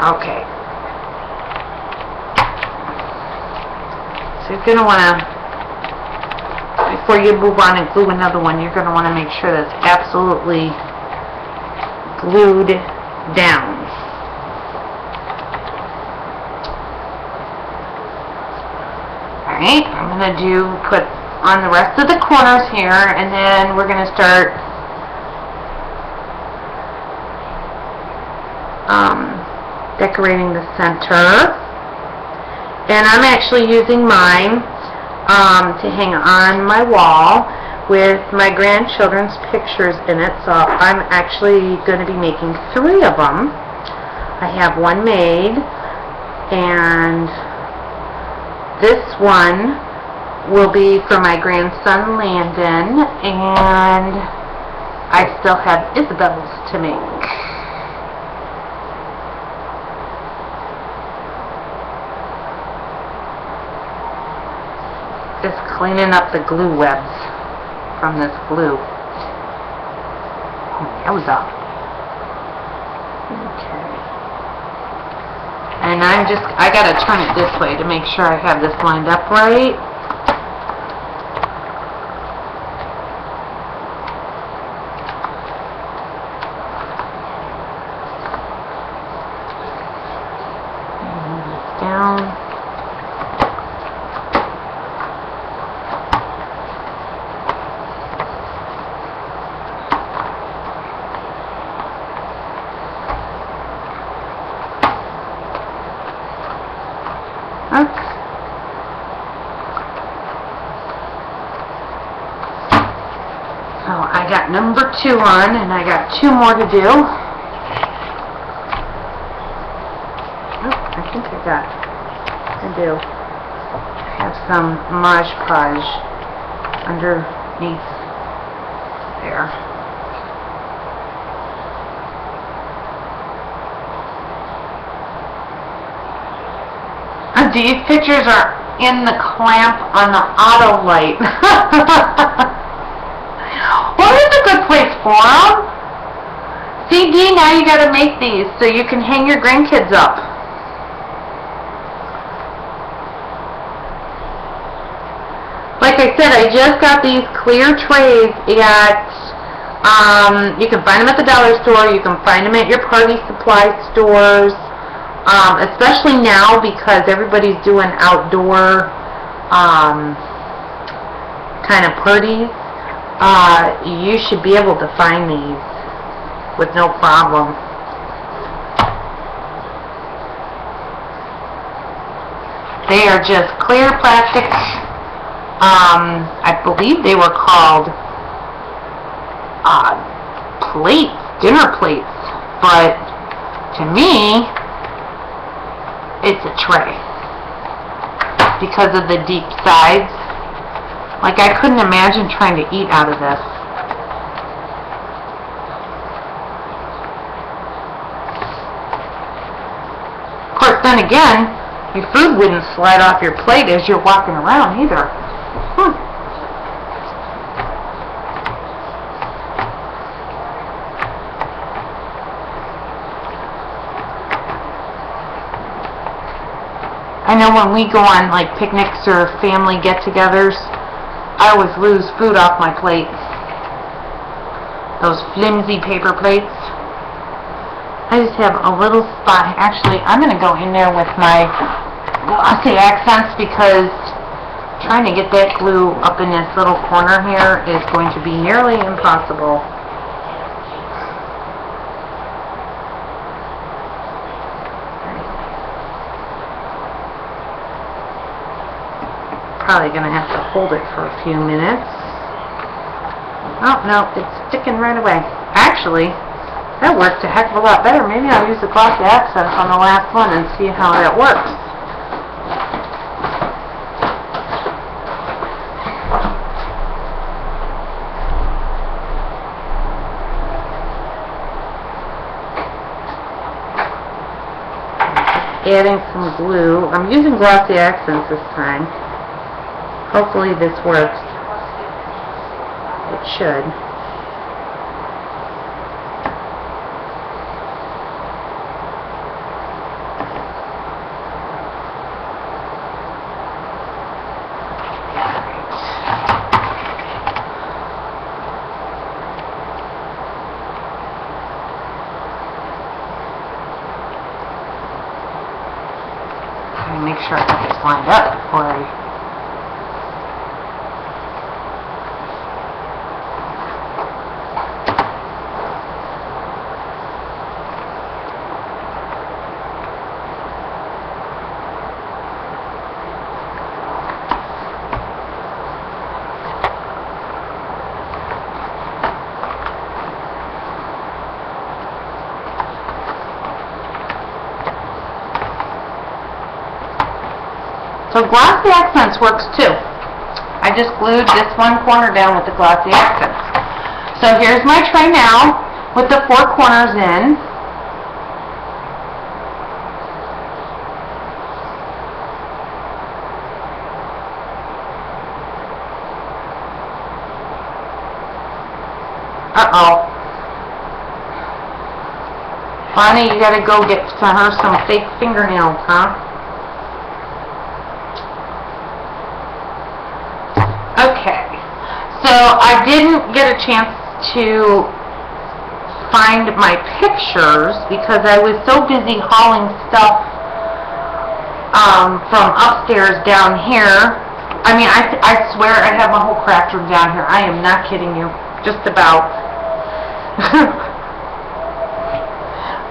Okay. So you're going to want to, before you move on and glue another one, you're going to want to make sure that's absolutely glued down. Alright, I'm going to put on the rest of the corners here, and then we're going to start decorating the center. And I'm actually using mine to hang on my wall with my grandchildren's pictures in it, so I'm actually going to be making 3 of them. I have one made, and this one will be for my grandson Landon, and I still have Isabel's to make. Just cleaning up the glue webs from this glue. Yowza. Okay. And I gotta turn it this way to make sure I have this lined up right. So I got number 2 on, and I got 2 more to do. I think I do have some Mod Podge underneath there. These pictures are in the clamp on the auto light. What is a good place for them? See, Dee, now you gotta make these so you can hang your grandkids up. Like I said, I just got these clear trays at, you can find them at the dollar store, you can find them at your party supply stores. Especially now because everybody's doing outdoor kind of parties, you should be able to find these with no problem. They are just clear plastic. I believe they were called plates, dinner plates, but to me, it's a tray because of the deep sides. Like, I couldn't imagine trying to eat out of this. Of course, then again, your food wouldn't slide off your plate as you're walking around either. I know when we go on like picnics or family get-togethers, I always lose food off my plate. Those flimsy paper plates. I just have a little spot. Actually, I'm going to go in there with my glossy accents because trying to get that glue up in this little corner here is going to be nearly impossible. Probably going to have to hold it for a few minutes. Oh, no, it's sticking right away. Actually, that worked a heck of a lot better. Maybe I'll use the glossy accents on the last one and see how that works. Adding some glue. I'm using glossy accents this time. Hopefully this works. It should. Make sure I get this lined up before I So glossy accents works too. I just glued this one corner down with the glossy accents. So here's my tray now with the 4 corners in. Uh-oh. Bonnie, you gotta go get her some fake fingernails, huh? Okay, so I didn't get a chance to find my pictures because I was so busy hauling stuff from upstairs down here. I mean, I swear I have my whole craft room down here. I am not kidding you. Just about.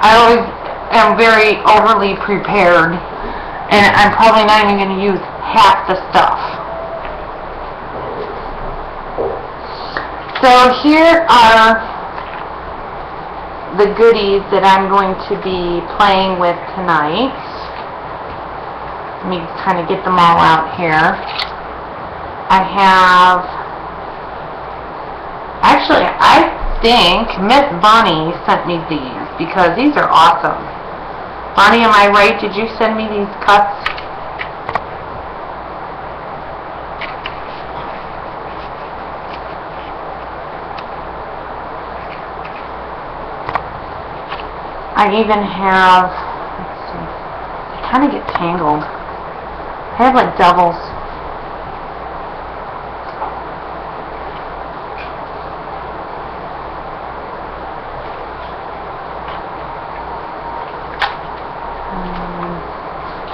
I always am very overly prepared, and I'm probably not even going to use half the stuff. So here are the goodies that I'm going to be playing with tonight. Let me kind of get them all out here. I have, actually, I think Miss Bonnie sent me these because these are awesome. Bonnie, am I right? Did you send me these cuts? I even have, let's see, I kind of get tangled. I have like doubles.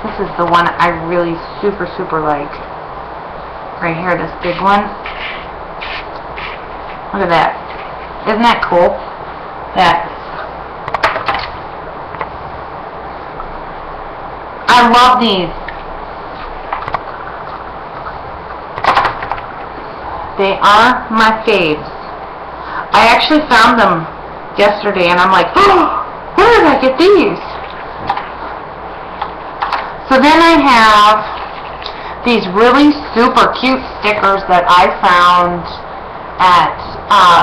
This is the one I really super like. Right here, this big one. Look at that. Isn't that cool? I love these. They are my faves. I actually found them yesterday and I'm like, oh, where did I get these? So then I have these really super cute stickers that I found at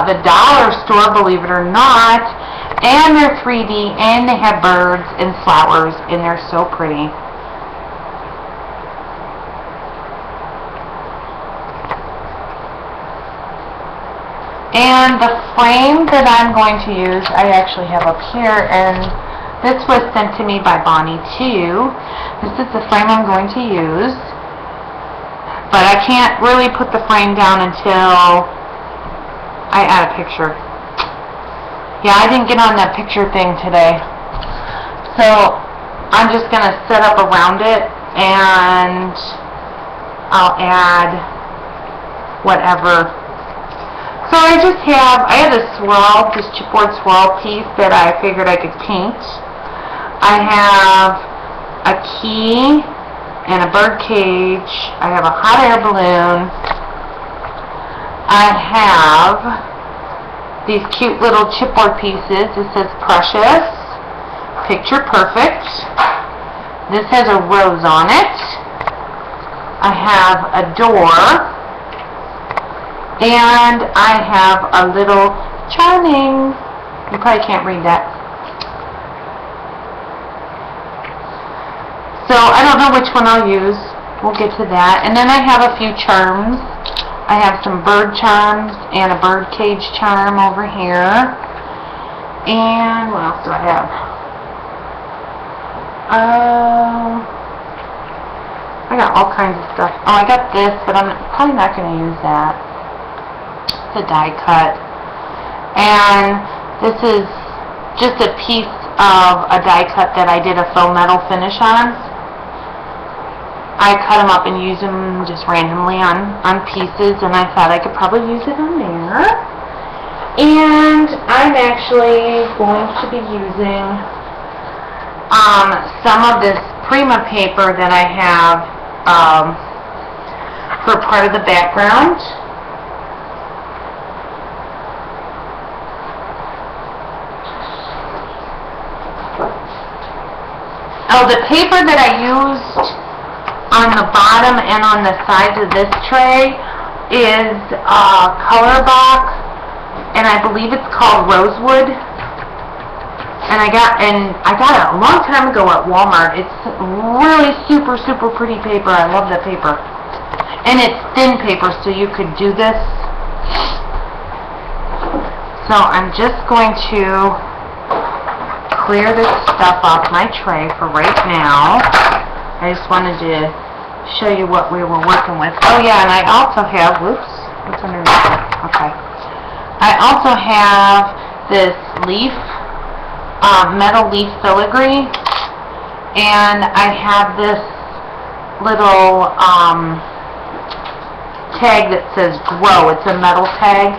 the dollar store, believe it or not. And they're 3D and they have birds and flowers and they're so pretty. And the frame that I'm going to use, I actually have up here, and this was sent to me by Bonnie too. This is the frame I'm going to use. But I can't really put the frame down until I add a picture. Yeah, I didn't get on that picture thing today. So I'm just going to set up around it and I'll add whatever. So I had a swirl, this chipboard swirl piece that I figured I could paint. I have a key and a bird cage. I have a hot air balloon. I have these cute little chipboard pieces. This says Precious, Picture Perfect. This has a rose on it. I have a door. And I have a little Charming. You probably can't read that. So I don't know which one I'll use. We'll get to that. And then I have a few charms. I have some bird charms and a bird cage charm over here. And what else do I have? I got all kinds of stuff. Oh, I got this, but I'm probably not going to use that. The die cut, and this is just a piece of a die cut that I did a faux metal finish on. I cut them up and use them just randomly on pieces, and I thought I could probably use it on there. And I'm actually going to be using some of this Prima paper that I have for part of the background. Oh, the paper that I used on the bottom and on the sides of this tray is Color Box, and I believe it's called Rosewood. And I got it a long time ago at Walmart. It's really super pretty paper. I love that paper. And it's thin paper, so you could do this. So I'm just going to clear this stuff off my tray for right now. I just wanted to show you what we were working with. Oh yeah, and I also have, whoops, what's underneath there? Okay. I also have this leaf, metal leaf filigree, and I have this little tag that says grow. It's a metal tag.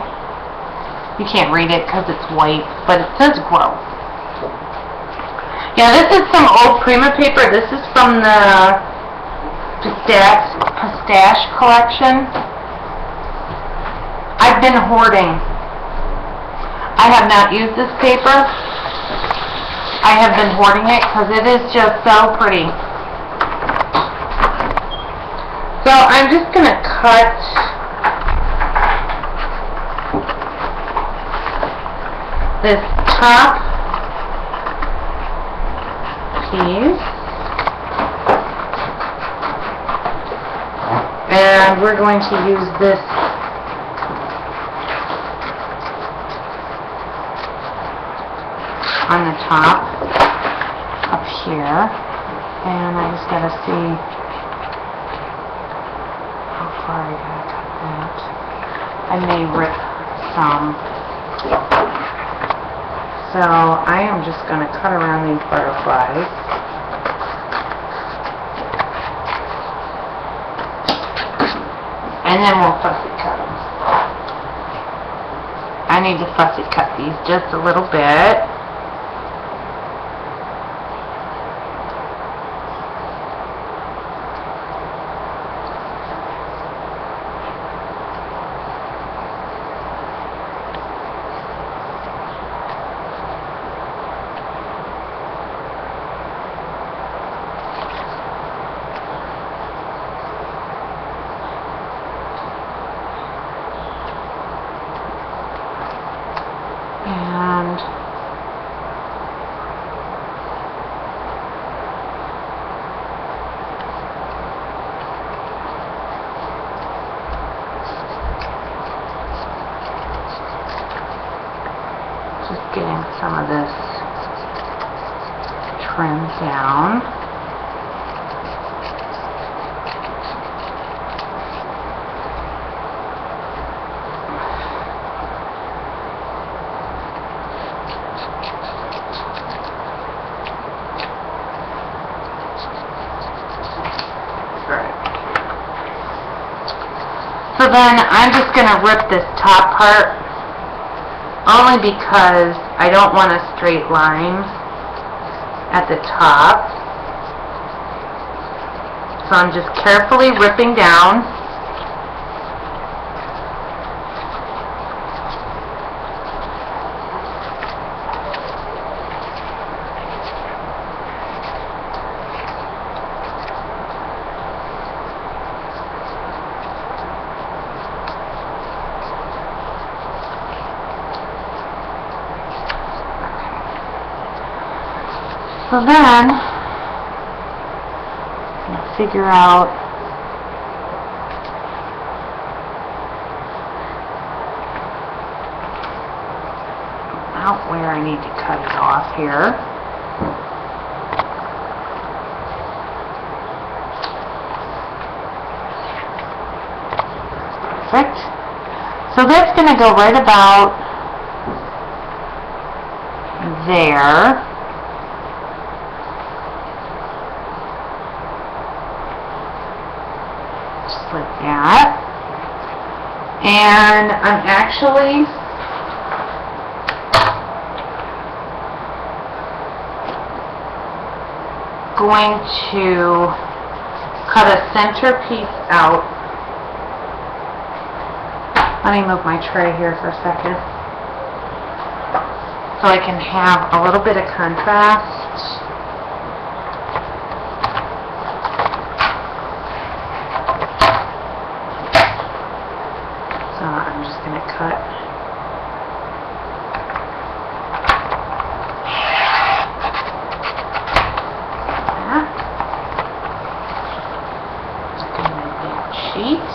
You can't read it because it's white, but it says grow. Yeah, this is some old Prima paper. This is from the Pistache collection. I've been hoarding I have not used this paper. I have been hoarding it because it is just so pretty. So I'm just going to cut this top piece, and we're going to use this on the top up here, and I just gotta see how far I gotta cut that. I may rip some. So I am just going to cut around these butterflies. And then we'll fussy cut them. I need to fussy cut these just a little bit. And just getting some of this trimmed down. So then I'm just going to rip this top part, only because I don't want a straight line at the top. So I'm just carefully ripping down. So then, I'll figure out where I need to cut it off here. Perfect. So that's going to go right about there. Just like that. And I'm actually going to cut a center piece out. Let me move my tray here for a second so I can have a little bit of contrast. So I'm just going to cut that. Just going to make that sheet.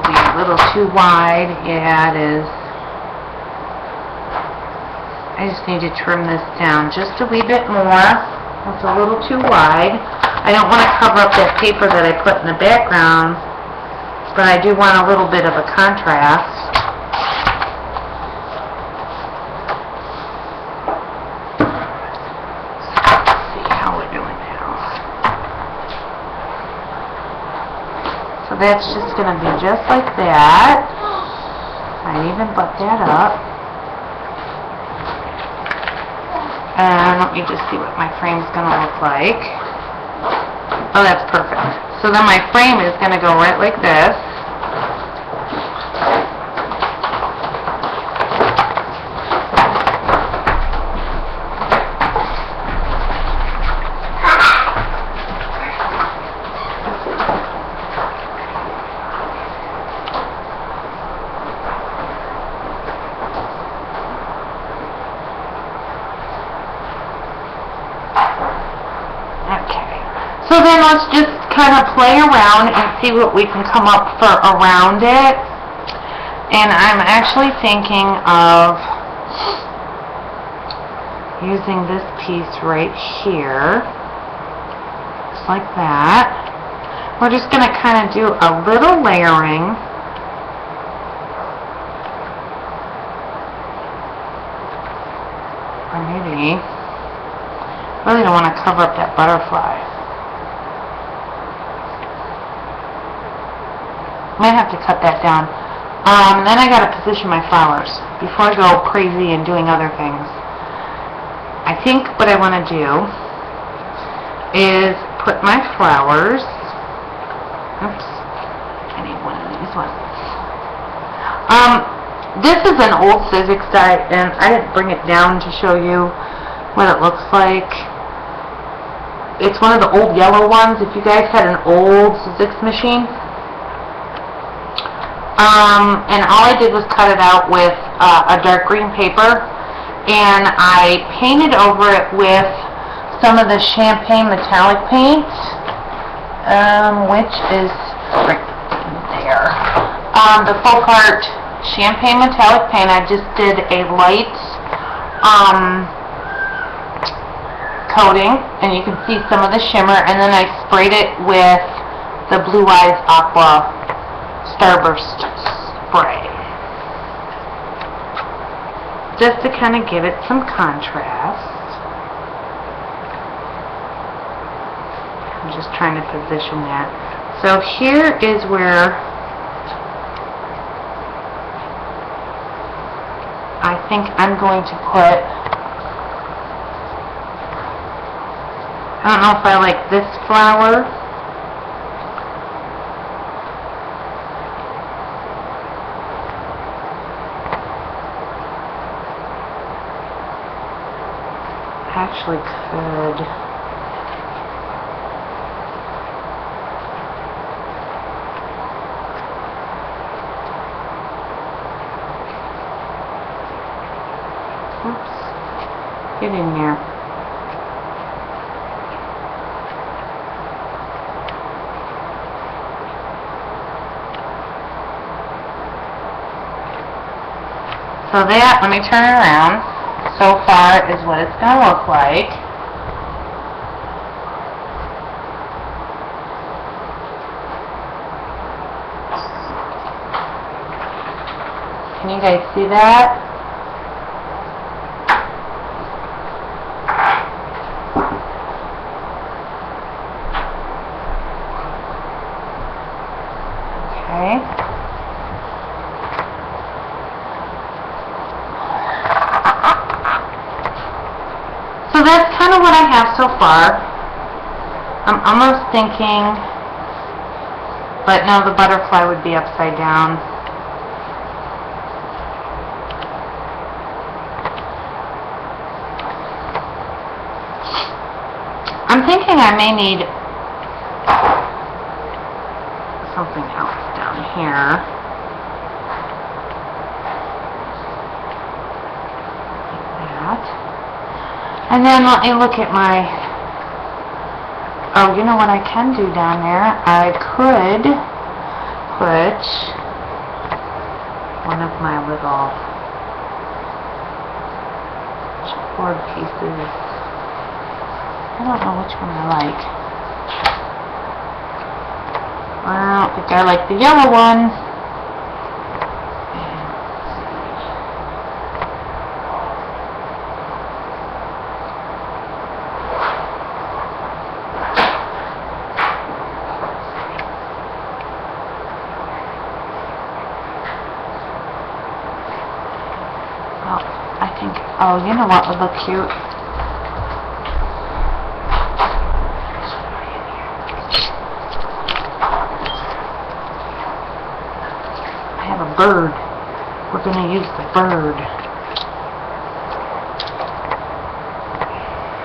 A little too wide. Yeah, it is. I just need to trim this down just a wee bit more. It's a little too wide. I don't want to cover up that paper that I put in the background, but I do want a little bit of a contrast. that's just going to be just like that. I'd even butt that up. And let me just see what my frame's going to look like. Oh, that's perfect. So then my frame is going to go right like this. So then let's just kind of play around and see what we can come up for around it. And I'm actually thinking of using this piece right here, just like that. We're just going to kind of do a little layering. Or maybe, really don't want to cover up that butterfly. Might have to cut that down. Then I gotta position my flowers before I go crazy and doing other things. I think what I want to do is put my flowers. Oops. I need one of these ones. This is an old Sizzix die, and I didn't bring it down to show you what it looks like. It's one of the old yellow ones. If you guys had an old Sizzix machine. And all I did was cut it out with a dark green paper, and I painted over it with some of the champagne metallic paint, which is right there. The Folk Art champagne metallic paint. I just did a light coating, and you can see some of the shimmer, and then I sprayed it with the Blue Eyes Aqua Starburst spray, just to kind of give it some contrast. I'm just trying to position that. So here is where I think I'm going to put, I don't know if I like this flower. Actually could get in there. So that, let me turn it around. So far is what it's going to look like. Can you guys see that? Okay. So that's kind of what I have so far. I'm almost thinking, but no, the butterfly would be upside down. I'm thinking I may need something else down here. Like that. And then let me look at my, oh, you know what I can do down there? I could put one of my little chipboard pieces. I don't know which one I like. Well, I think I like the yellow one. I think, oh, you know what would look cute? I have a bird. We're going to use the bird.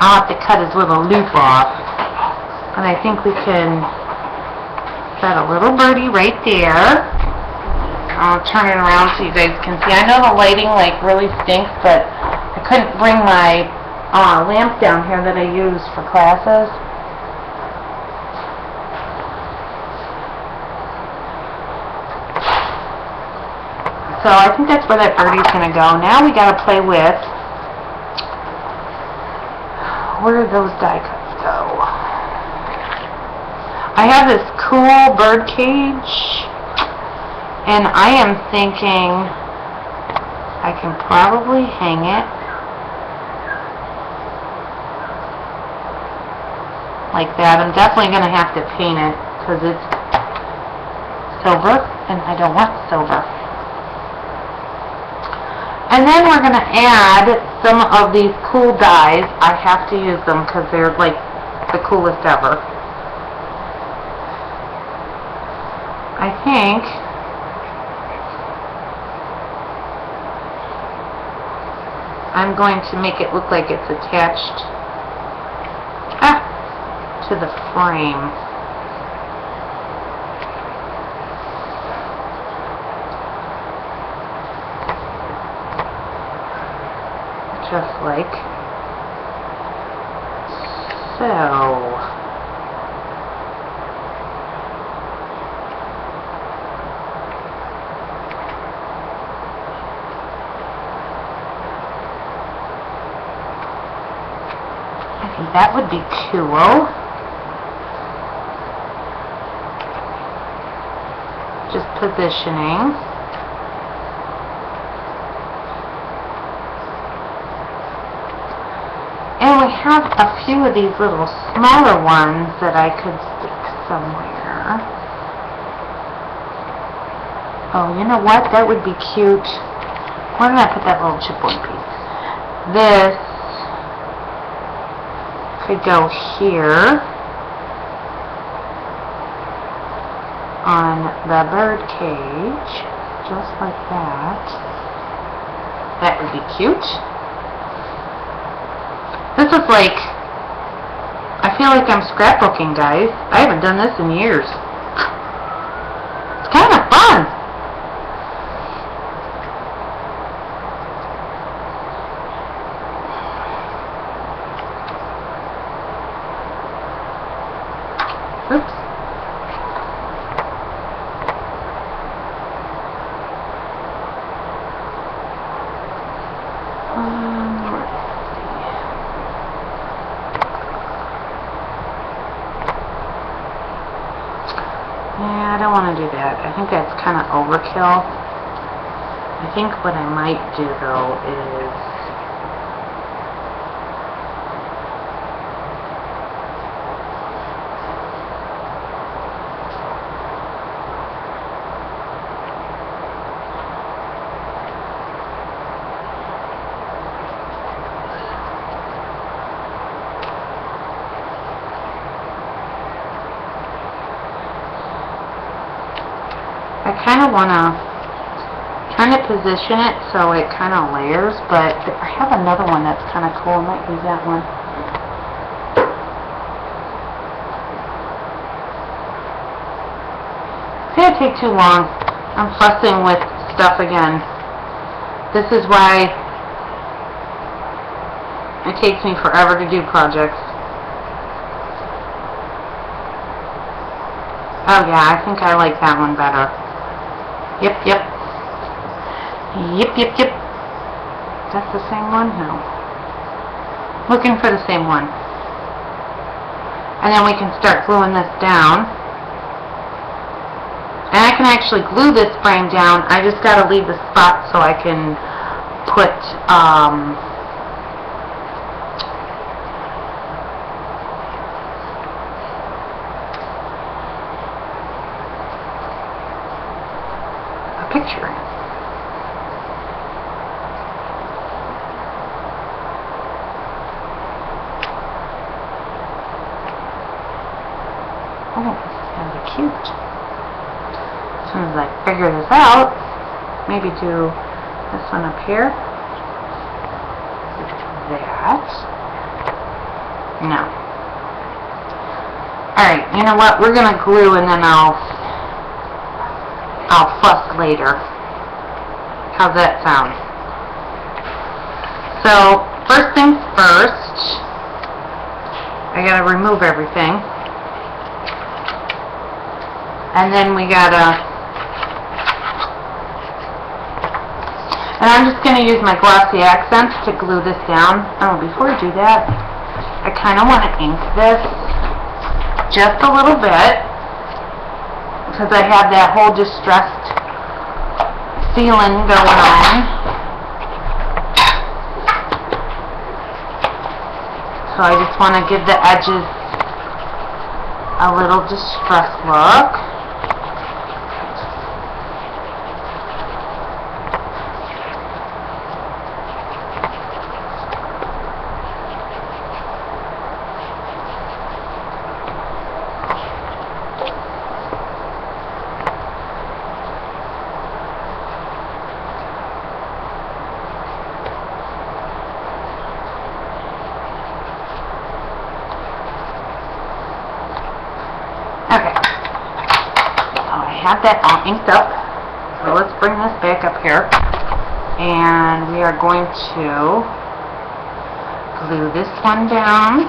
I'll have to cut his little loop off. And I think we can set a little birdie right there. I'll turn it around so you guys can see. I know the lighting like really stinks, but I couldn't bring my lamp down here that I use for classes. So I think that's where that birdie's going to go. Now we got to play with, where did those die cuts go? I have this cool bird cage, and I am thinking I can probably hang it like that. I'm definitely going to have to paint it because it's silver, and I don't want silver. And then we're going to add some of these cool dyes. I have to use them because they're like the coolest ever. I think I'm going to make it look like it's attached to the frame. Just like so. I think that would be cool. Just positioning. And we have a few of these little smaller ones that I could stick somewhere. Oh, you know what? That would be cute. Where did I put that little chipboard piece? This could go here on the bird cage, just like that. That would be cute. This is like, I feel like I'm scrapbooking, guys. I haven't done this in years. It's kind of fun. Oops. Yeah, I don't want to do that. I think that's kind of overkill. I think what I might do, though, is I kind of want to try to position it so it kind of layers, but I have another one that's kind of cool. I might use that one. It's going to take too long. I'm fussing with stuff again. This is why it takes me forever to do projects. Oh yeah, I think I like that one better. Yep. That's the same one? No. Looking for the same one. And then we can start gluing this down. And I can actually glue this frame down. I just gotta leave the spot so I can put, picture. figure this out. Maybe do this one up here. That. No. Alright, you know what? We're gonna glue and then I'll fuss later. How's that sound? So, first things first, I gotta remove everything. And then we gotta, and I'm just gonna use my glossy accents to glue this down. Oh, before I do that, I kinda wanna ink this just a little bit, because I have that whole distressed feeling going on. So I just want to give the edges a little distressed look. Okay, so I have that all inked up, so let's bring this back up here, and we are going to glue this one down.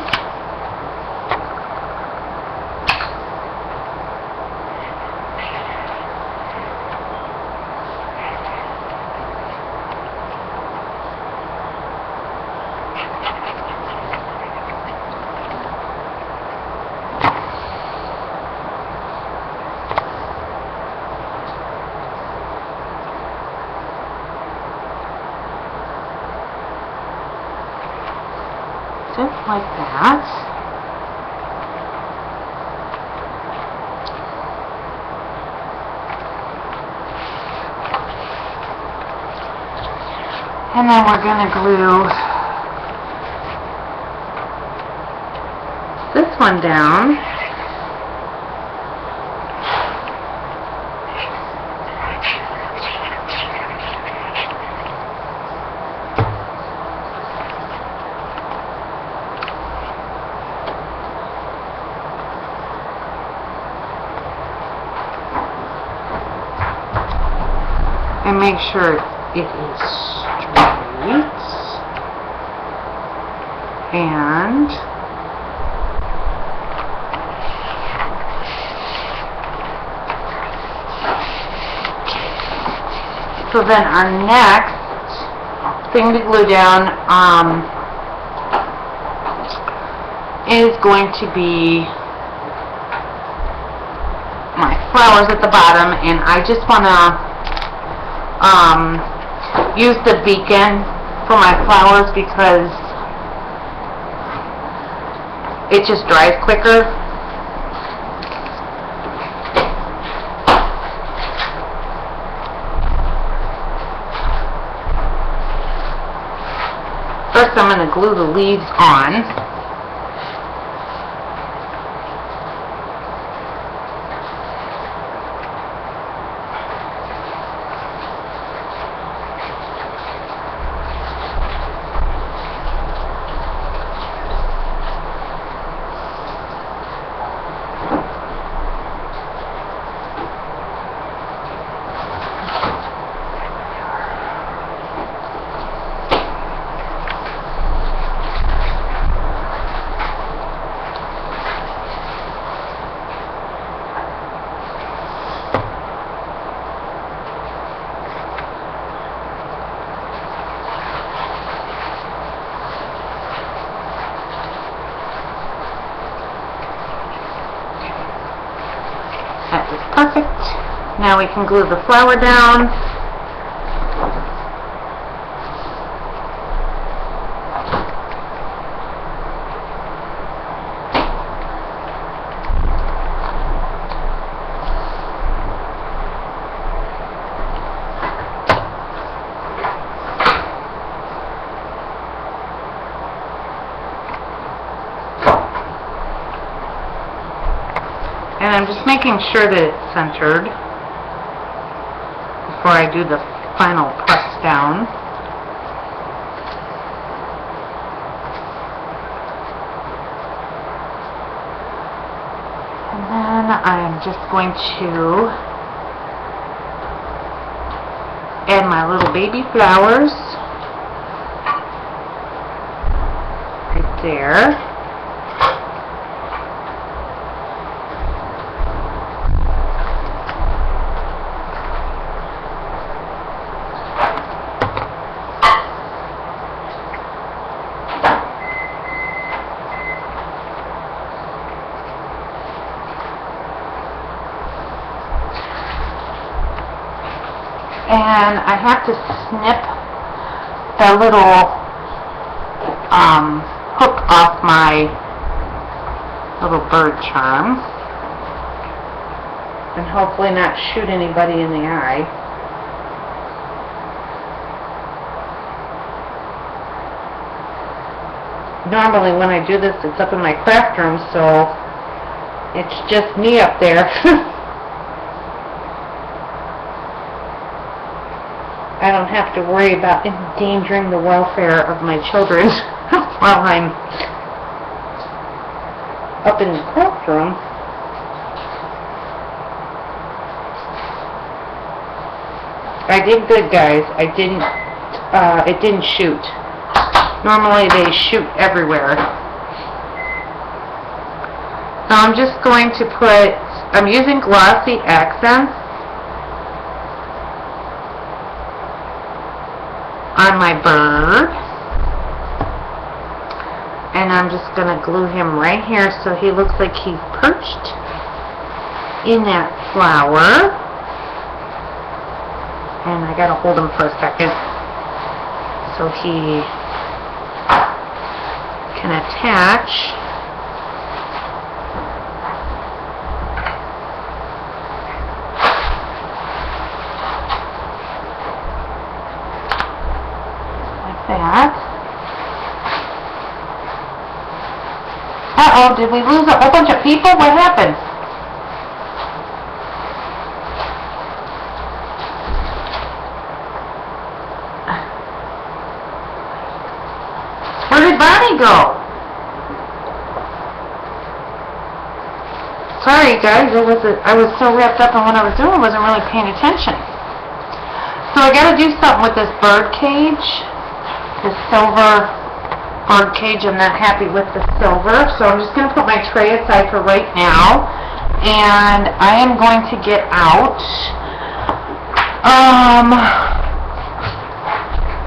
Just like that. And then we're going to glue this one down. And make sure it is straight. And so then our next thing to glue down is going to be my flowers at the bottom, and I just want to use the beacon for my flowers because it just dries quicker. First I'm going to glue the leaves on. That is perfect. Now we can glue the flower down. And I'm just making sure that it's centered. before I do the final press down. And then I'm just going to add my little baby flowers right there. And I have to snip the little hook off my little bird charm and hopefully not shoot anybody in the eye. Normally when I do this, it's up in my craft room, so it's just me up there. I don't have to worry about endangering the welfare of my children while I'm up in the craft room. I did good, guys. It didn't shoot. Normally they shoot everywhere. So I'm just going to I'm using glossy accents on my bird, and I'm just going to glue him right here so he looks like he's perched in that flower. And I gotta hold him for a second so he can attach. That. Uh-oh, did we lose a whole bunch of people? What happened? Where did Bonnie go? Sorry guys, I was so wrapped up in what I was doing, I wasn't really paying attention. So I gotta do something with this bird cage. The silver bird cage. I'm not happy with the silver, so I'm just going to put my tray aside for right now, and I am going to get out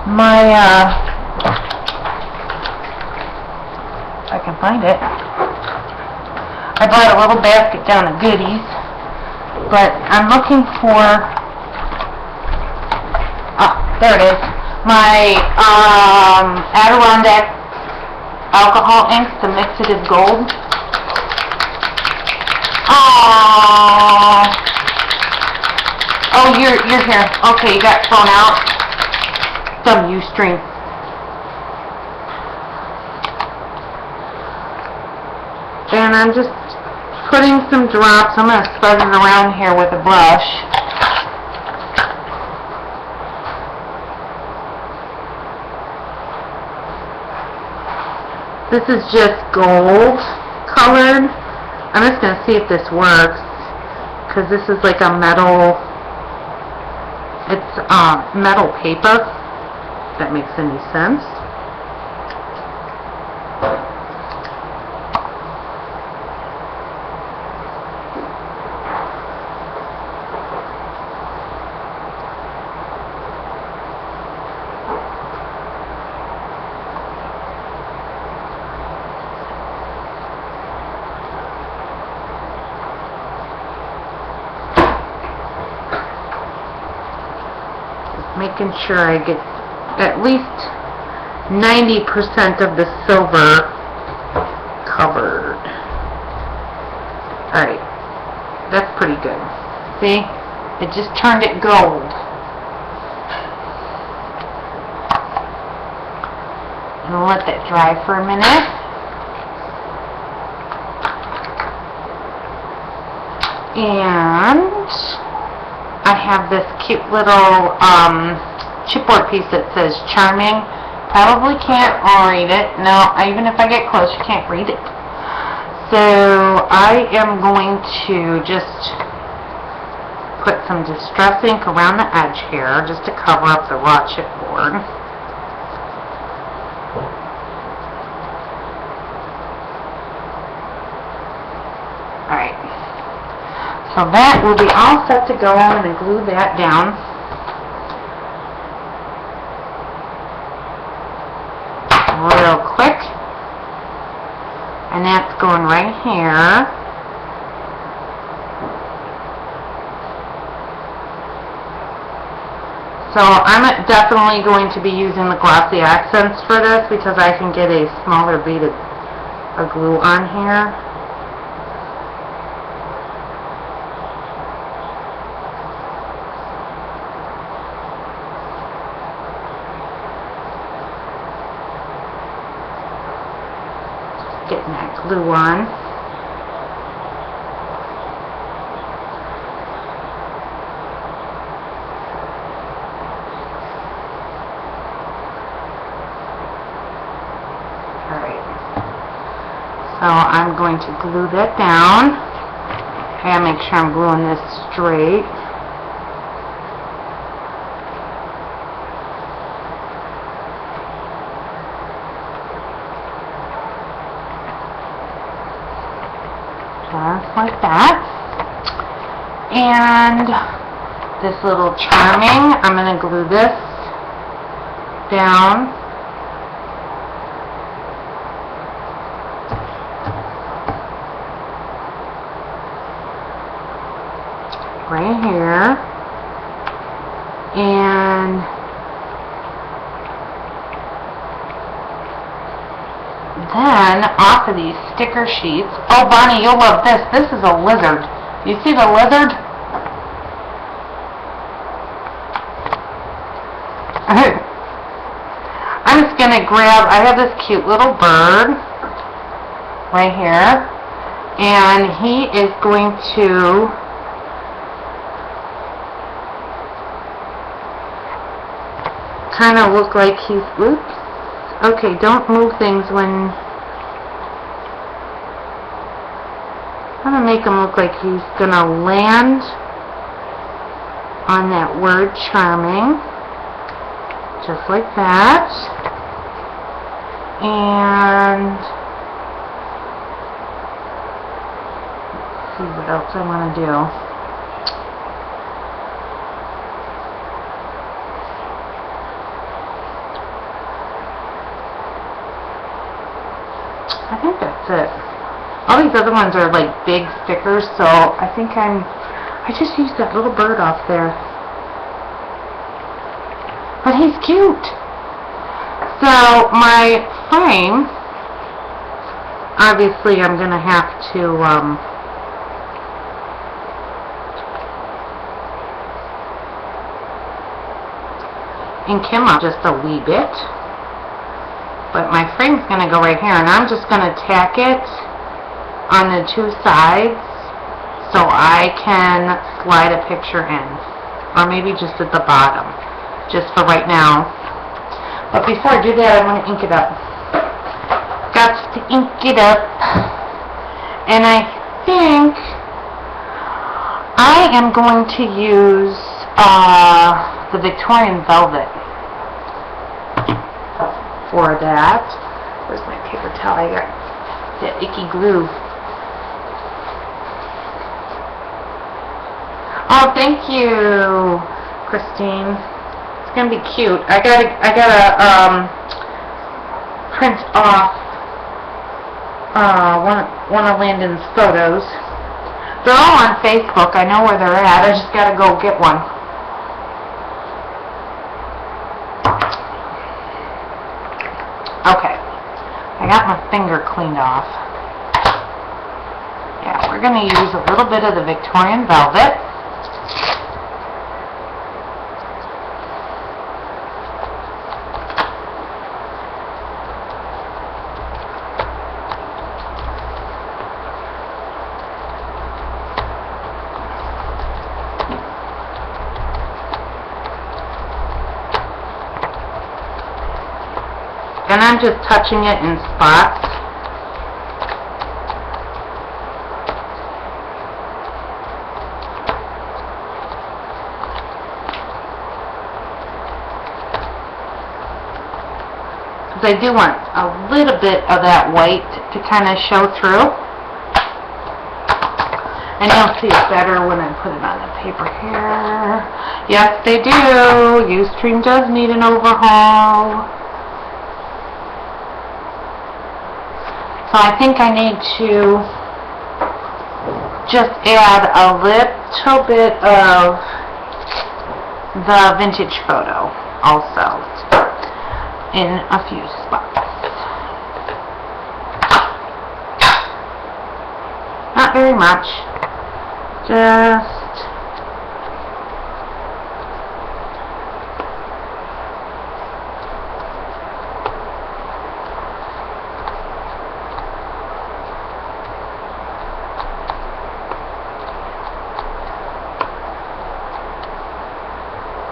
my if I can find it. I bought a little basket down at Goodies, but I'm looking for there it is. My Adirondack alcohol inks to mix it as gold. Oh, you're here. Okay, you got thrown out. Some Ustream. And I'm just putting some drops. I'm going to spread it around here with a brush. This is just gold colored. I'm just going to see if this works, because this is like a metal, it's metal paper, if that makes any sense. Making sure I get at least 90% of the silver covered. Alright, that's pretty good. See? It just turned it gold. And I'll let that dry for a minute. And I have this cute little chipboard piece that says Charming. Probably can't read it. No, even if I get close, you can't read it. So I am going to just put some Distress ink around the edge here just to cover up the raw chipboard. Alright. So that will be all set to go. I'm going to glue that down. Real quick. And that's going right here. So I'm definitely going to be using the glossy accents for this because I can get a smaller bead of glue on here. Getting that glue on. Alright. So I'm going to glue that down. I gotta make sure I'm gluing this straight. Just like that. And this little Charming, I'm going to glue this down. Right here. And then off of these sticker sheets, oh Bonnie, you'll love this. This is a lizard. You see the lizard? I'm just going to grab, I have this cute little bird right here, and he is going to kind of look like he's, oops, okay, don't move things when, I'm going to make him look like he's going to land on that word Charming, just like that, and let's see what else I want to do. I think that's it. All these other ones are like big stickers, so I think I just used that little bird off there. But he's cute. So my frame, obviously I'm going to have to ink him up just a wee bit. But my frame's going to go right here, and I'm just going to tack it on the two sides so I can slide a picture in. Or maybe just at the bottom, just for right now. But before I do that, I want to ink it up. Got to ink it up. And I think I am going to use the Victorian Velvet for that. Where's my paper towel? I got that icky glue. Oh, thank you, Christine. It's gonna be cute. I gotta print off one of Landon's photos. They're all on Facebook. I know where they're at. I just gotta go get one. Okay, I got my finger cleaned off. Yeah, we're going to use a little bit of the Victorian Velvet. then I'm just touching it in spots. Because I do want a little bit of that white to kind of show through. And you'll see it better when I put it on the paper here. Yes, they do. Ustream does need an overhaul. So I think I need to just add a little bit of the vintage photo also in a few spots. Not very much. Just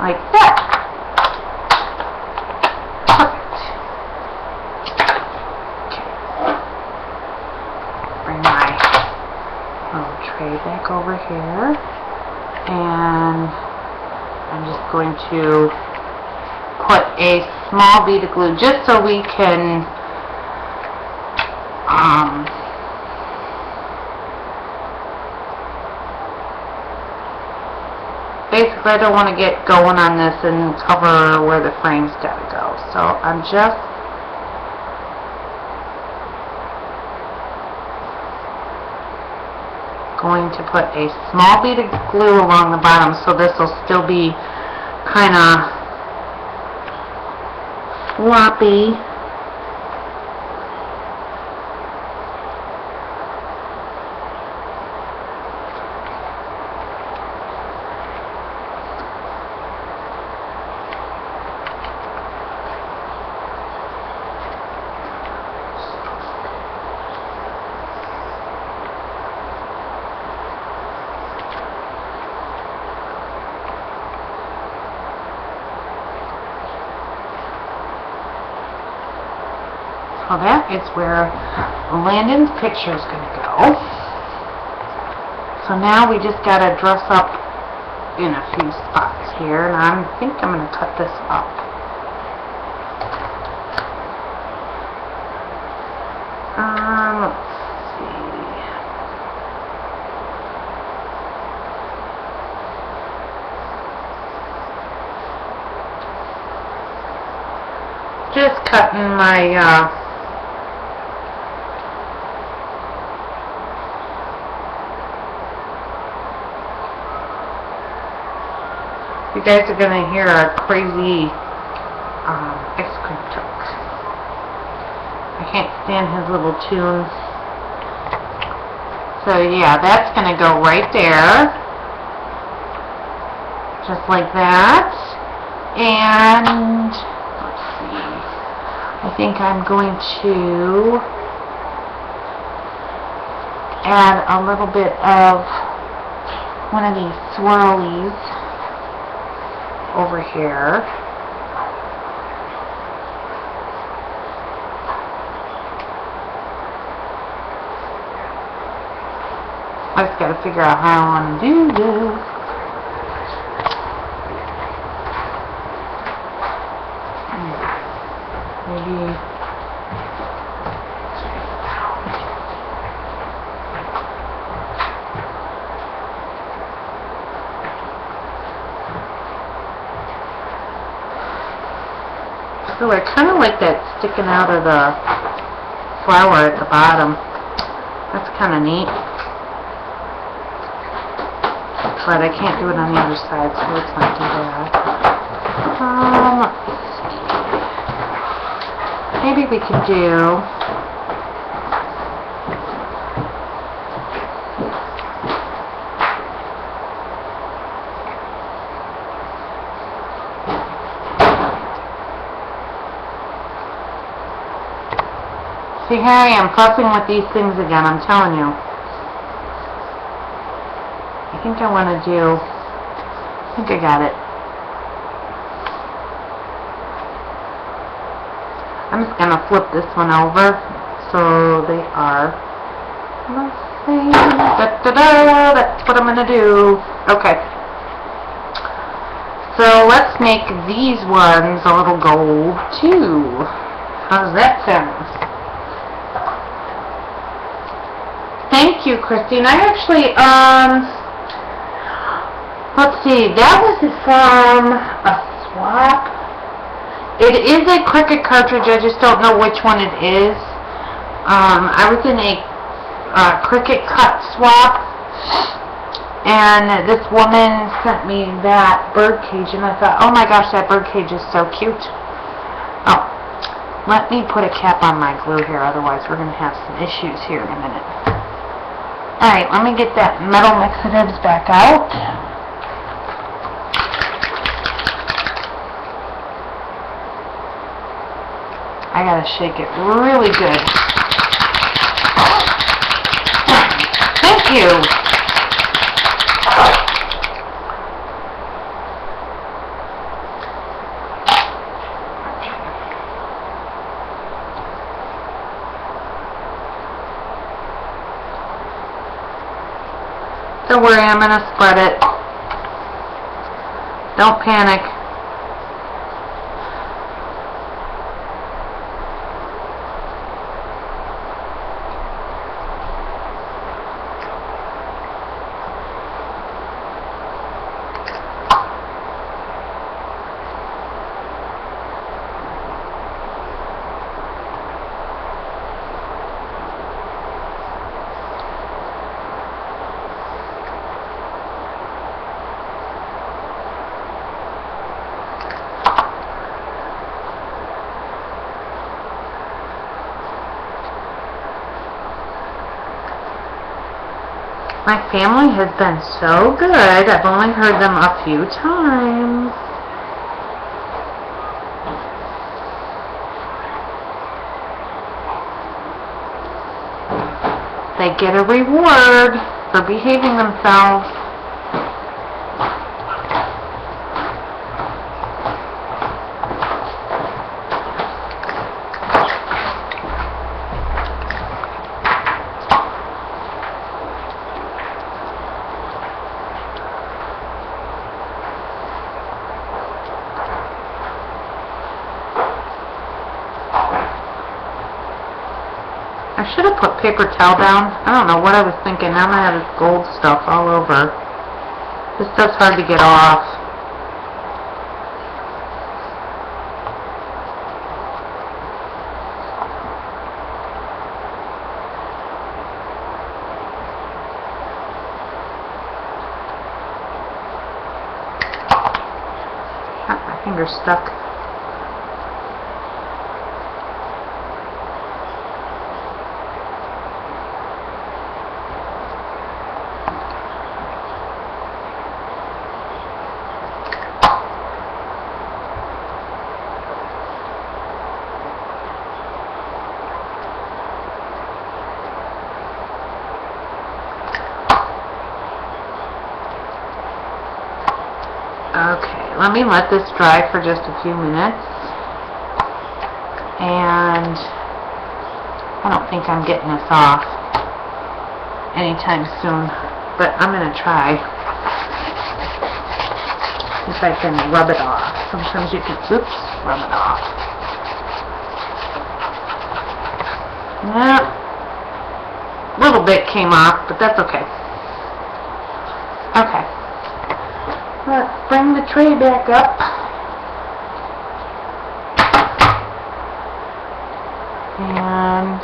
like that. Perfect. Okay. Bring my little tray back over here, and I'm just going to put a small bead of glue just so we can basically I don't want to get going on this and cover where the frame's got to go, so I'm just going to put a small bead of glue along the bottom, so this will still be kind of floppy. So that is where Landon's picture is going to go. So now we just got to dress up in a few spots here, and I think I'm going to cut this up. Let's see. Just cutting my you guys are going to hear a crazy ice cream truck. I can't stand his little tunes. So yeah, that's going to go right there. Just like that. And let's see. I think I'm going to add a little bit of one of these swirlies over here. I just gotta figure out how I want to do this. Maybe so I kind of like that sticking out of the flower at the bottom. That's kind of neat. But I can't do it on the other side, so let's not do that. Maybe we could do see, here I am fussing with these things again, I'm telling you. I think I want to do, I think I got it. I'm just gonna flip this one over so they are the same. Da-da-da, that's what I'm gonna do. Okay. So let's make these ones a little gold too. How's that sound? Thank you, Christine. I actually, let's see, that was from a swap. It is a Cricut cartridge, I just don't know which one it is. I was in a Cricut cut swap, and this woman sent me that bird cage, and I thought, oh my gosh, that bird cage is so cute. Oh, let me put a cap on my glue here, otherwise we're going to have some issues here in a minute. Alright, let me get that metal mixatives back out. I gotta shake it really good. Thank you. Don't worry, I'm gonna spread it. Don't panic. My family has been so good. I've only heard them a few times. They get a reward for behaving themselves. I should have put paper towel down. I don't know what I was thinking. Now I'm going to have this gold stuff all over. This stuff's hard to get off. My finger's stuck. Okay, let me let this dry for just a few minutes. And I don't think I'm getting this off anytime soon, but I'm going to try. If I can rub it off. Sometimes you can, oops, rub it off. Yeah, a little bit came off, but that's okay. Okay. Let's bring the tray back up. And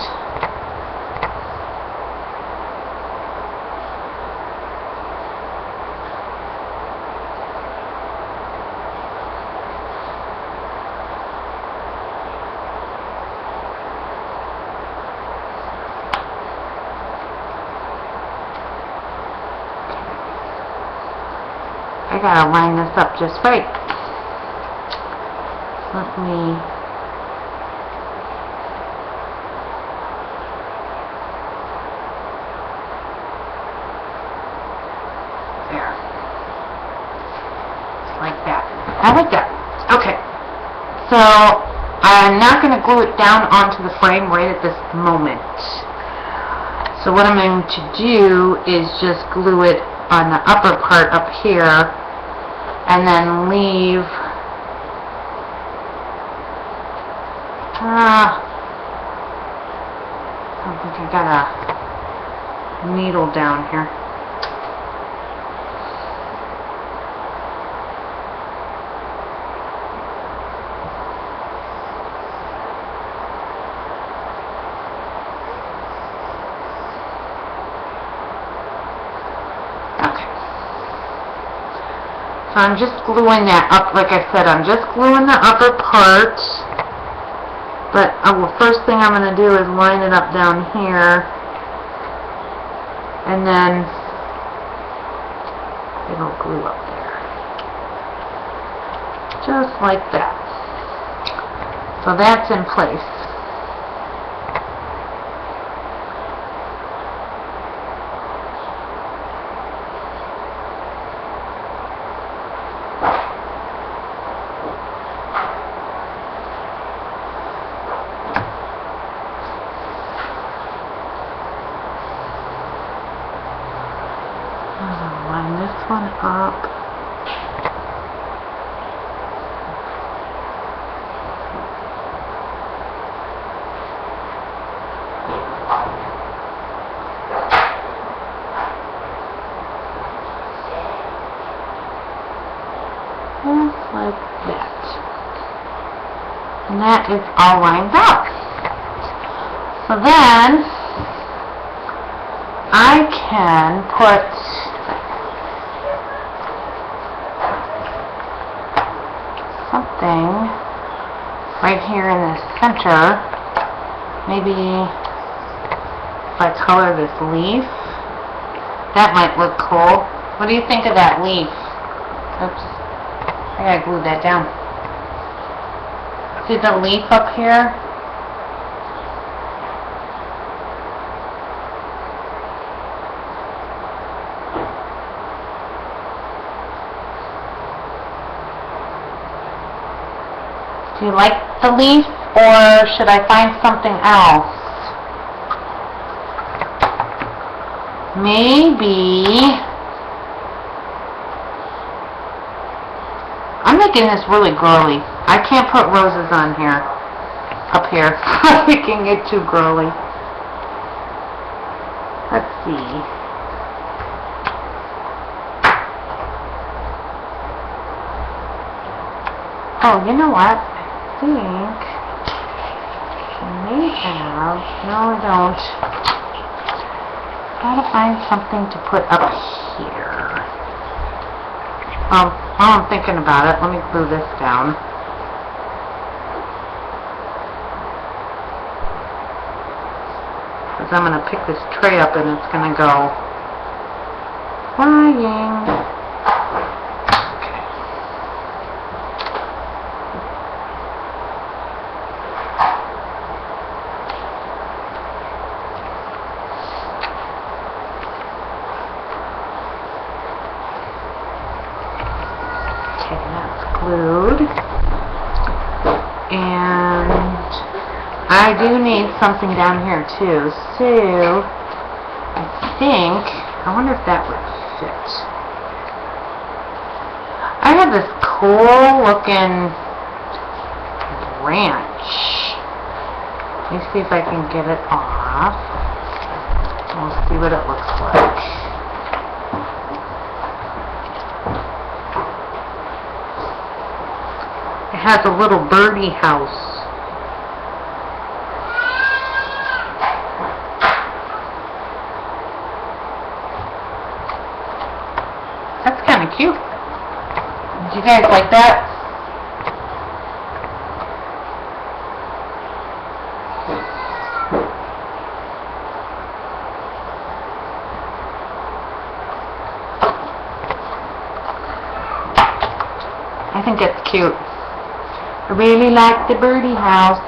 I gotta line this up just right. Let me there. Just like that. I like that. Okay. So I'm not going to glue it down onto the frame right at this moment. So what I'm going to do is just glue it on the upper part up here, and then leave I don't think I got a needle down here. So I'm just gluing that up, like I said, I'm just gluing the upper part, but the first thing I'm going to do is line it up down here, and then it'll glue up there, just like that. So that's in place. Line this one up. Just like that. And that is all lined up. So then I can put something right here in the center. Maybe if I color this leaf, that might look cool. What do you think of that leaf? Oops, I gotta glue that down. See the leaf up here? Do you like the leaf, or should I find something else? Maybe I'm making this really girly. I can't put roses on here, up here. I'm making it too girly. Let's see. Oh, you know what? I think I may have, no I don't. Gotta find something to put up here. While I'm thinking about it, let me glue this down. Because I'm going to pick this tray up and it's going to go flying. Glued, and I do need something down here too, so I wonder if that would fit. I have this cool looking branch. Let me see if I can get it off. We'll see what it looks like. It has a little birdie house. That's kind of cute. Did you guys like that? I think it's cute. I really like the birdie house.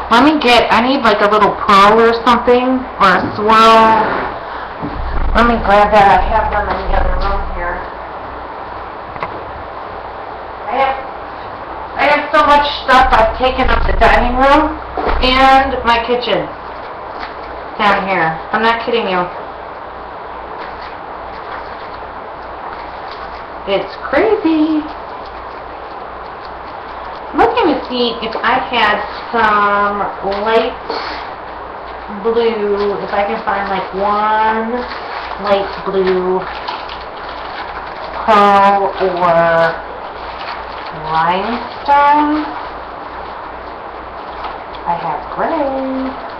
I need like a little pearl or something, or a swirl. Let me grab that. I have them in the other room here. I have so much stuff. I've taken up the dining room and my kitchen down here. I'm not kidding you. It's crazy. I'm looking to see if I had some light blue, if I can find like one light blue pearl or rhinestone. I have gray.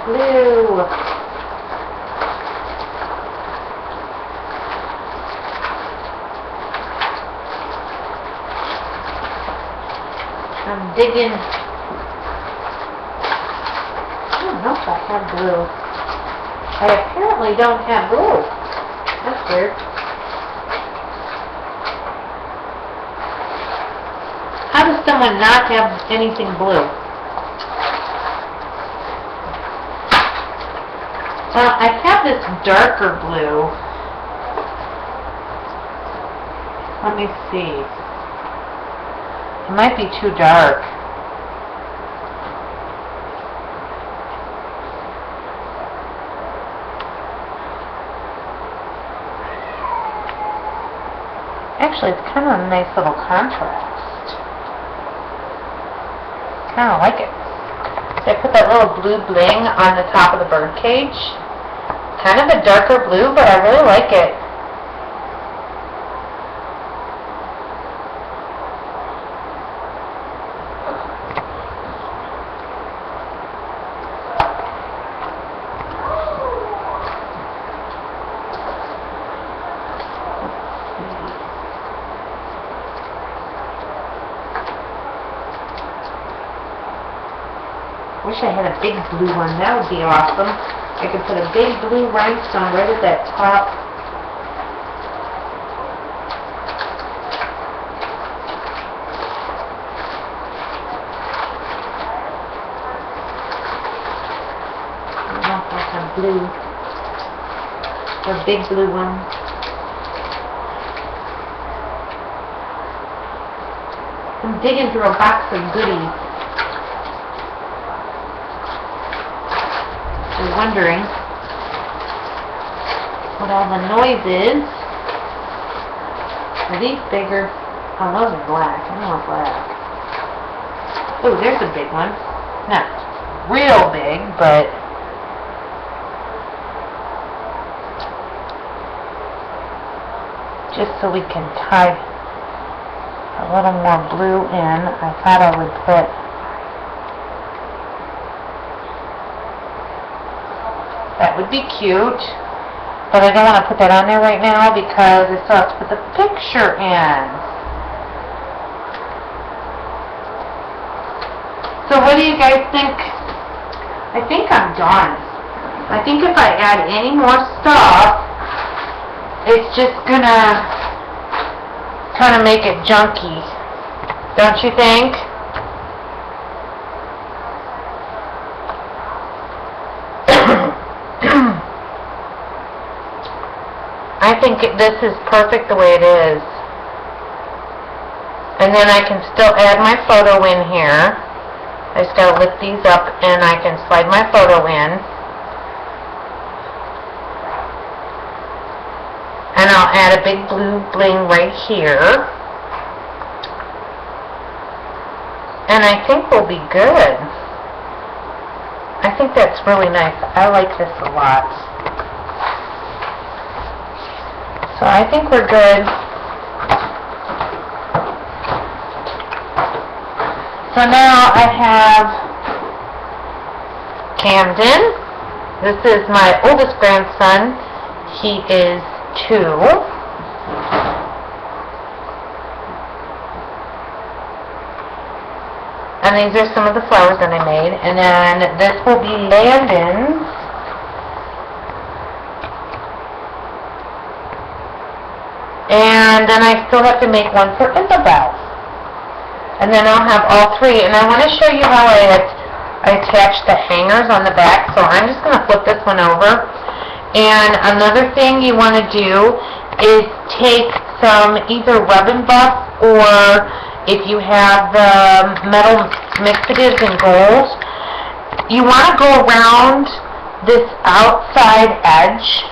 Blue. I'm digging. I don't know if I have blue. I apparently don't have blue. That's weird. How does someone not have anything blue? Well, I have this darker blue. Let me see. It might be too dark. Actually, it's kind of a nice little contrast. Kind of like it. So I put that little blue bling on the top of the bird cage. Kind of a darker blue, but I really like it. Wish I had a big blue one. That would be awesome. I could put a big blue rhinestone right at that top. I don't know if I have blue. Or a big blue one. I'm digging through a box of goodies. Wondering what all the noise is. Are these bigger? Oh, those are black. I don't want black. Oh, there's a big one. Not real big, but just so we can tie a little more blue in, I thought I would put that would be cute, but I don't want to put that on there right now because I still have to put the picture in. So what do you guys think? I think I'm done. I think if I add any more stuff, it's just gonna kind of make it junky. Don't you think? I think this is perfect the way it is. And then I can still add my photo in here. I just gotta lift these up and I can slide my photo in. And I'll add a big blue bling right here. And I think we'll be good. I think that's really nice. I like this a lot. So I think we're good. So now I have Camden. This is my oldest grandson. He is 2. And these are some of the flowers that I made. And then this will be Landon's. And then I still have to make one for Isabel. And then I'll have all three. And I want to show you how I attach the hangers on the back. So I'm just going to flip this one over. And another thing you want to do is take some either Rub and Buff, or if you have the metal mixatives in gold, you want to go around this outside edge.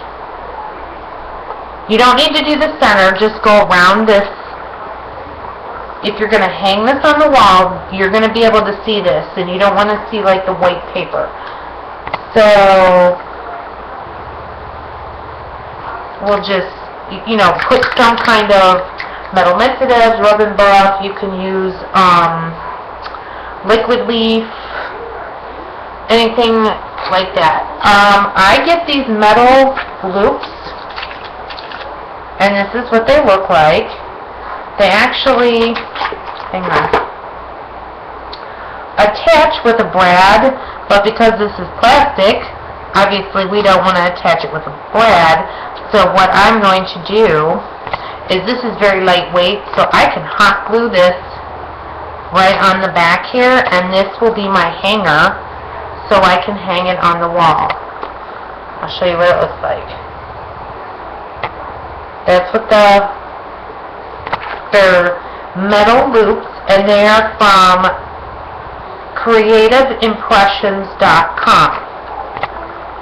You don't need to do the center, just go around this. If you're going to hang this on the wall, you're going to be able to see this, and you don't want to see like the white paper. So we'll just, you know, put some kind of metal mixatives, Rub and Buff. You can use Liquid Leaf, anything like that. I get these metal loops, and this is what they look like. They actually, hang on, attach with a brad, but because this is plastic, obviously we don't want to attach it with a brad. So what I'm going to do is, this is very lightweight, so I can hot glue this right on the back here, and this will be my hanger, so I can hang it on the wall. I'll show you what it looks like. That's what they're metal loops, and they are from CreativeImpressions.com.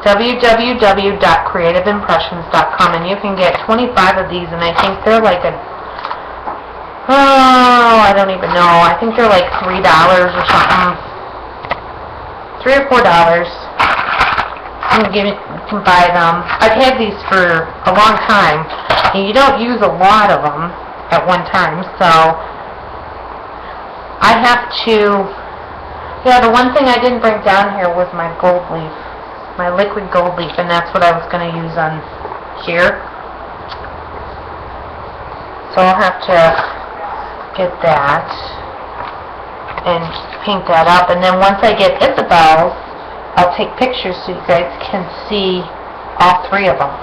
www.creativeimpressions.com, and you can get 25 of these, and I think they're like I don't even know. I think they're like $3 or something. $3 or $4. You can buy them. I've had these for a long time, and you don't use a lot of them at one time, so I have to, yeah, the one thing I didn't bring down here was my gold leaf, my liquid gold leaf, and that's what I was going to use on here. So I'll have to get that and paint that up, and then once I get Isabel's, I'll take pictures so you guys can see all three of them.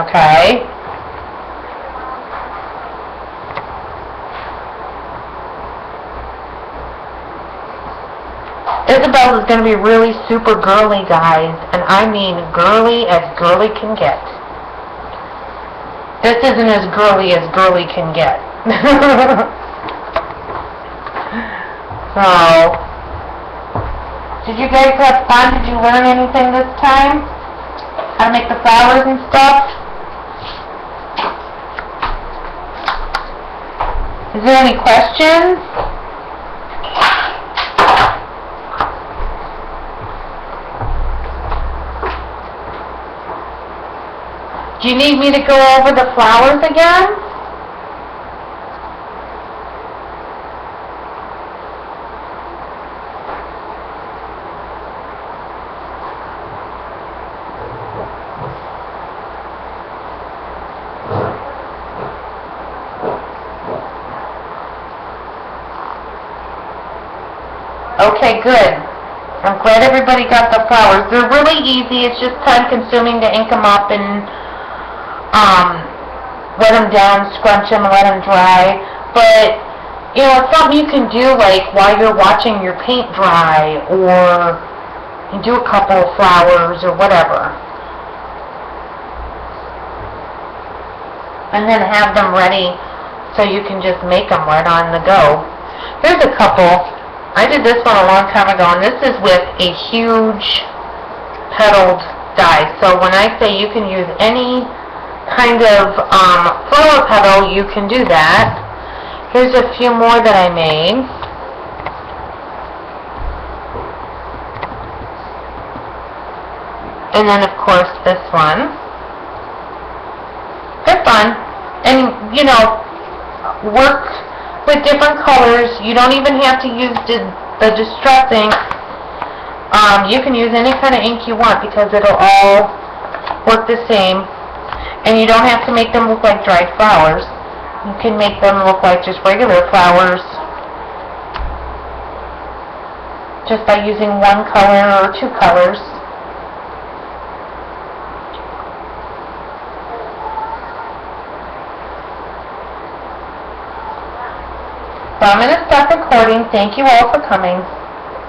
Okay? Isabel is going to be really super girly, guys, and I mean girly as girly can get. This isn't as girly can get. So, did you guys have fun? Did you learn anything this time? How to make the flowers and stuff? Is there any questions? Do you need me to go over the flowers again? Okay, good. I'm glad everybody got the flowers. They're really easy. It's just time consuming to ink them up and let them down, scrunch them, let them dry. But, you know, it's something you can do like while you're watching your paint dry, or you do a couple of flowers or whatever. And then have them ready so you can just make them right on the go. Here's a couple. I did this one a long time ago, and this is with a huge petaled die. So when I say you can use any kind of flower petal, you can do that. Here's a few more that I made. And then, of course, this one. They're fun. And, you know, work with different colors. You don't even have to use the Distress ink. You can use any kind of ink you want, because it'll all work the same. And you don't have to make them look like dried flowers. You can make them look like just regular flowers, just by using one color or two colors. I'm going to stop recording. Thank you all for coming.